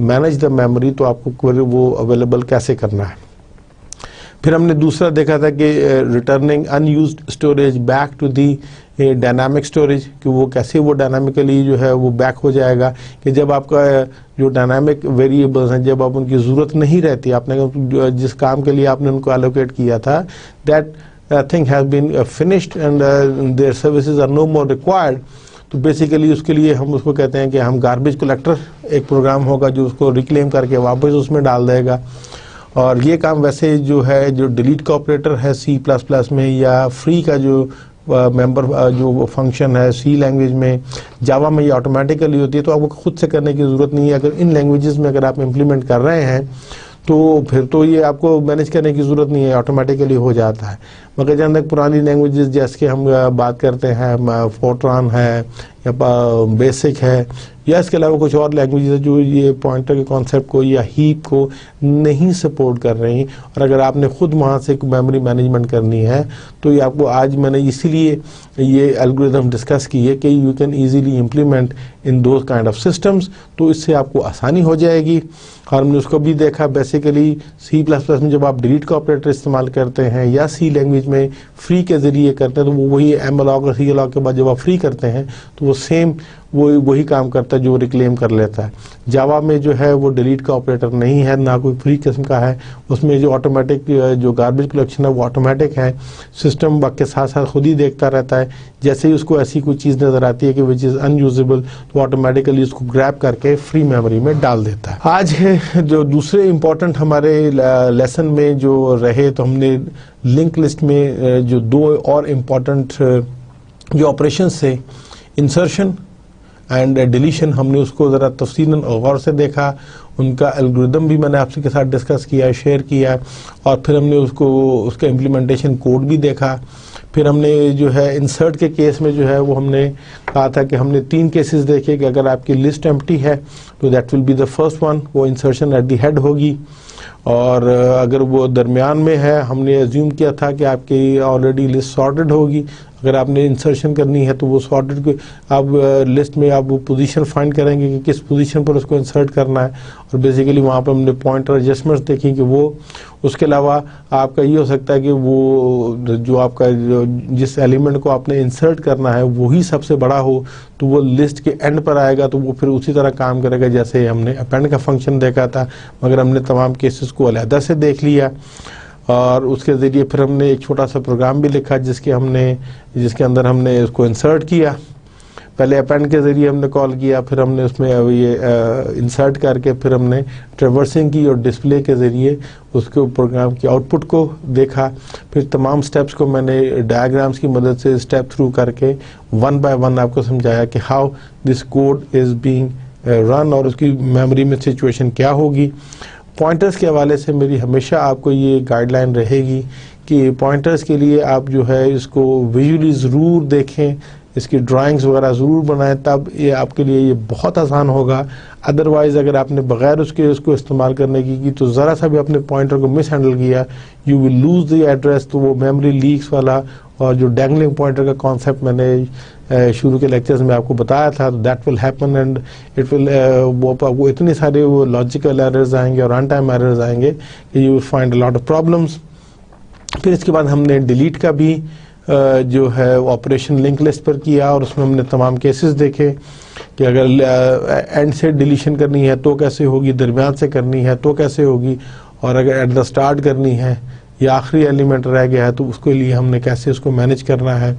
manage the memory, तो आपको वो अवेलेबल कैसे करना है। फिर हमने दूसरा देखा था कि returning unused storage back to the dynamic storage, कि वो कैसे वो डायनामिकली जो है वो बैक हो जाएगा, कि जब आपका जो डायनामिक वेरिएबल्स हैं, जब आप उनकी ज़रूरत नहीं रहती, आपने जिस काम के लिए आपने उनको एलोकेट किया था, that thing has been finished and their services are no more required, तो बेसिकली उसके लिए हम उसको कहते हैं कि हम गार्बेज कलेक्टर, एक प्रोग्राम होगा जो उसको रिक्लेम करके वापस उसमें डाल देगा। और ये काम वैसे जो है, जो डिलीट का ऑपरेटर है C++ में, या फ्री का जो मेंबर जो फंक्शन है सी लैंग्वेज में, जावा में ये ऑटोमेटिकली होती है, तो आपको खुद से करने की ज़रूरत नहीं है। अगर इन लैंग्वेजेस में अगर आप इम्प्लीमेंट कर रहे हैं, तो फिर तो ये आपको मैनेज करने की ज़रूरत नहीं है, ऑटोमेटिकली हो जाता है। मगर जहाँ तक पुरानी लैंग्वेजेस जैसे कि हम बात करते हैं, फोर्ट्रान है या बेसिक है, या इसके अलावा कुछ और लैंग्वेजेस जो ये पॉइंटर के कॉन्सेप्ट को या हीप को नहीं सपोर्ट कर रही, और अगर आपने खुद वहाँ से मेमोरी मैनेजमेंट करनी है, तो ये आपको आज मैंने इसीलिए ये एल्गोरिथम डिस्कस की है कि you can easily implement in those kind of systems, तो इससे आपको आसानी हो जाएगी। और हमने उसको भी देखा, बेसिकली C++ में जब आप डिलीट का ऑपरेटर इस्तेमाल करते हैं या सी लैंग्वेज में फ्री के ज़रिए करते हैं, तो वो वही malloc और calloc के बाद जब आप फ्री करते हैं तो वो सेम वही काम करता है जो रिक्लेम कर लेता है। जावा में जो है वो डिलीट का ऑपरेटर नहीं है, ना कोई फ्री किस्म का है, उसमें जो ऑटोमेटिक जो गार्बेज कलेक्शन है वो ऑटोमेटिक है, सिस्टम वक्त के साथ साथ खुद ही देखता रहता है। जैसे ही उसको ऐसी कोई चीज़ नज़र आती है कि विच इज़ अनयूजेबल, तो ऑटोमेटिकली उसको ग्रैब करके फ्री मेमोरी में डाल देता है। आज है जो दूसरे इम्पोर्टेंट हमारे लेसन में जो रहे, तो हमने लिंक लिस्ट में जो दो और इम्पोर्टेंट जो ऑपरेशंस थे, इंसर्शन एंड डिलीशन, हमने उसको ज़रा तफसीलन और गौर से देखा। उनका एल्गोरिदम भी मैंने आपसे के साथ डिस्कस किया, शेयर किया, और फिर हमने उसका इम्प्लीमेंटेशन कोड भी देखा। फिर हमने जो है इंसर्ट के केस में जो है वो हमने कहा था कि हमने 3 केसेस देखे कि अगर आपकी लिस्ट एम्प्टी है तो that will be the first one, वो इंसर्शन एट द हेड होगी। और अगर वो दरमियान में है, हमने एज्यूम किया था कि आपकी ऑलरेडी लिस्ट सॉर्टेड होगी। अगर आपने इंसर्शन करनी है तो वो सॉर्टेड आप लिस्ट में आप वो पोजीशन फाइंड करेंगे कि किस पोजीशन पर उसको इंसर्ट करना है, और बेसिकली वहाँ पर हमने पॉइंटर एडजस्टमेंट्स देखी कि वो, उसके अलावा आपका ये हो सकता है कि वो जो आपका जिस एलिमेंट को आपने इंसर्ट करना है वही सबसे बड़ा हो, तो वो लिस्ट के एंड पर आएगा, तो वो फिर उसी तरह काम करेगा जैसे हमने अपेंड का फंक्शन देखा था। मगर हमने तमाम केसेस को अलहदा से देख लिया, और उसके ज़रिए फिर हमने एक छोटा सा प्रोग्राम भी लिखा जिसके अंदर हमने इसको इंसर्ट किया। पहले अपेंड के ज़रिए हमने कॉल किया, फिर हमने उसमें ये इंसर्ट करके फिर हमने ट्रेवर्सिंग की और डिस्प्ले के ज़रिए उसको प्रोग्राम की आउटपुट को देखा। फिर तमाम स्टेप्स को मैंने डायग्राम्स की मदद से स्टेप थ्रू करके 1 बाय 1 आपको समझाया कि how this code is being run और उसकी मेमोरी में सिचुएशन क्या होगी। पॉइंटर्स के हवाले से मेरी हमेशा आपको ये गाइडलाइन रहेगी कि पॉइंटर्स के लिए आप जो है इसको विजुअली ज़रूर देखें, इसकी ड्राइंग्स वगैरह ज़रूर बनाएं, तब ये आपके लिए ये बहुत आसान होगा। अदरवाइज़ अगर आपने बग़ैर उसको इस्तेमाल करने की तो ज़रा सा भी अपने पॉइंटर को मिस हैंडल किया, you will lose the address. तो वो मेमोरी लीक्स वाला और जो डैंगलिंग पॉइंटर का कॉन्सेप्ट मैंने शुरू के लेक्चर्स में आपको बताया था, that will happen and it will वो इतने सारे वो लॉजिकल एरर्स आएंगे और अन टाइम एरर्स आएंगे कि you will find a lot of problems. फिर इसके बाद हमने डिलीट का भी जो है ऑपरेशन लिंक लिस्ट पर किया और उसमें हमने तमाम केसेस देखे कि अगर एंड से डिलीशन करनी है तो कैसे होगी, दरमियान से करनी है तो कैसे होगी, और अगर एट द स्टार्ट करनी है या आखिरी एलिमेंट रह गया है तो उसके लिए हमने कैसे उसको मैनेज करना है।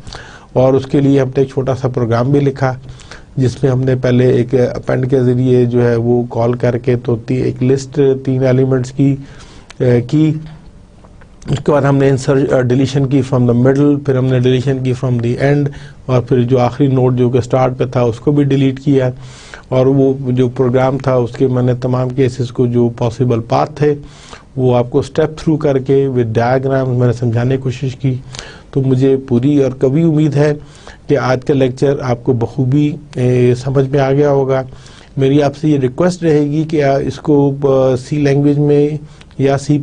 और उसके लिए हमने एक छोटा सा प्रोग्राम भी लिखा जिसमें हमने पहले एक अपेंड के ज़रिए जो है वो कॉल करके तो एक लिस्ट 3 एलिमेंट्स की उसके बाद हमने इंसर्ट डिलीशन की फ्रॉम द मिडल, फिर हमने डिलीशन की फ्रॉम द एंड, और फिर जो आखिरी नोड जो कि स्टार्ट पे था उसको भी डिलीट किया। और वो जो प्रोग्राम था उसके मैंने तमाम केसेस को जो पॉसिबल पाथ थे वो आपको स्टेप थ्रू करके विद डायग्राम मैंने समझाने की कोशिश की। तो मुझे पूरी और कभी उम्मीद है कि आज का लेक्चर आपको बखूबी समझ में आ गया होगा। मेरी आपसे ये रिक्वेस्ट रहेगी कि इसको सी लैंग्वेज में या C++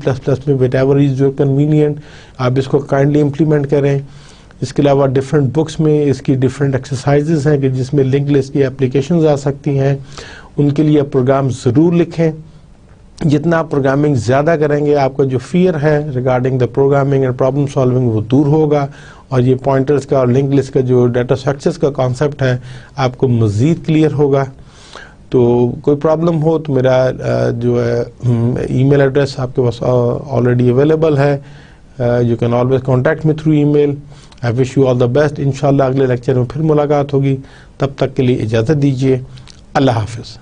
में व्हाटएवर इज योर कन्वीनियंट आप इसको काइंडली इम्प्लीमेंट करें। इसके अलावा डिफरेंट बुक्स में इसकी डिफरेंट एक्सरसाइजेस हैं कि जिसमें लिंक लिस्ट की एप्लीकेशंस आ सकती हैं, उनके लिए प्रोग्राम ज़रूर लिखें। जितना आप प्रोग्रामिंग ज़्यादा करेंगे आपका जो फियर है regarding the programming and problem solving वो दूर होगा, और ये पॉइंटर्स का और लिंक लिस्ट का जो डाटा स्ट्रक्चर्स का कॉन्सेप्ट है आपको मज़ीद क्लियर होगा। तो कोई प्रॉब्लम हो तो मेरा जो है ईमेल एड्रेस आपके पास ऑलरेडी अवेलेबल है, you can always contact me through email. I wish you all the best. इंशाल्लाह अगले लेक्चर में फिर मुलाकात होगी, तब तक के लिए इजाज़त दीजिए। अल्लाह हाफिज़।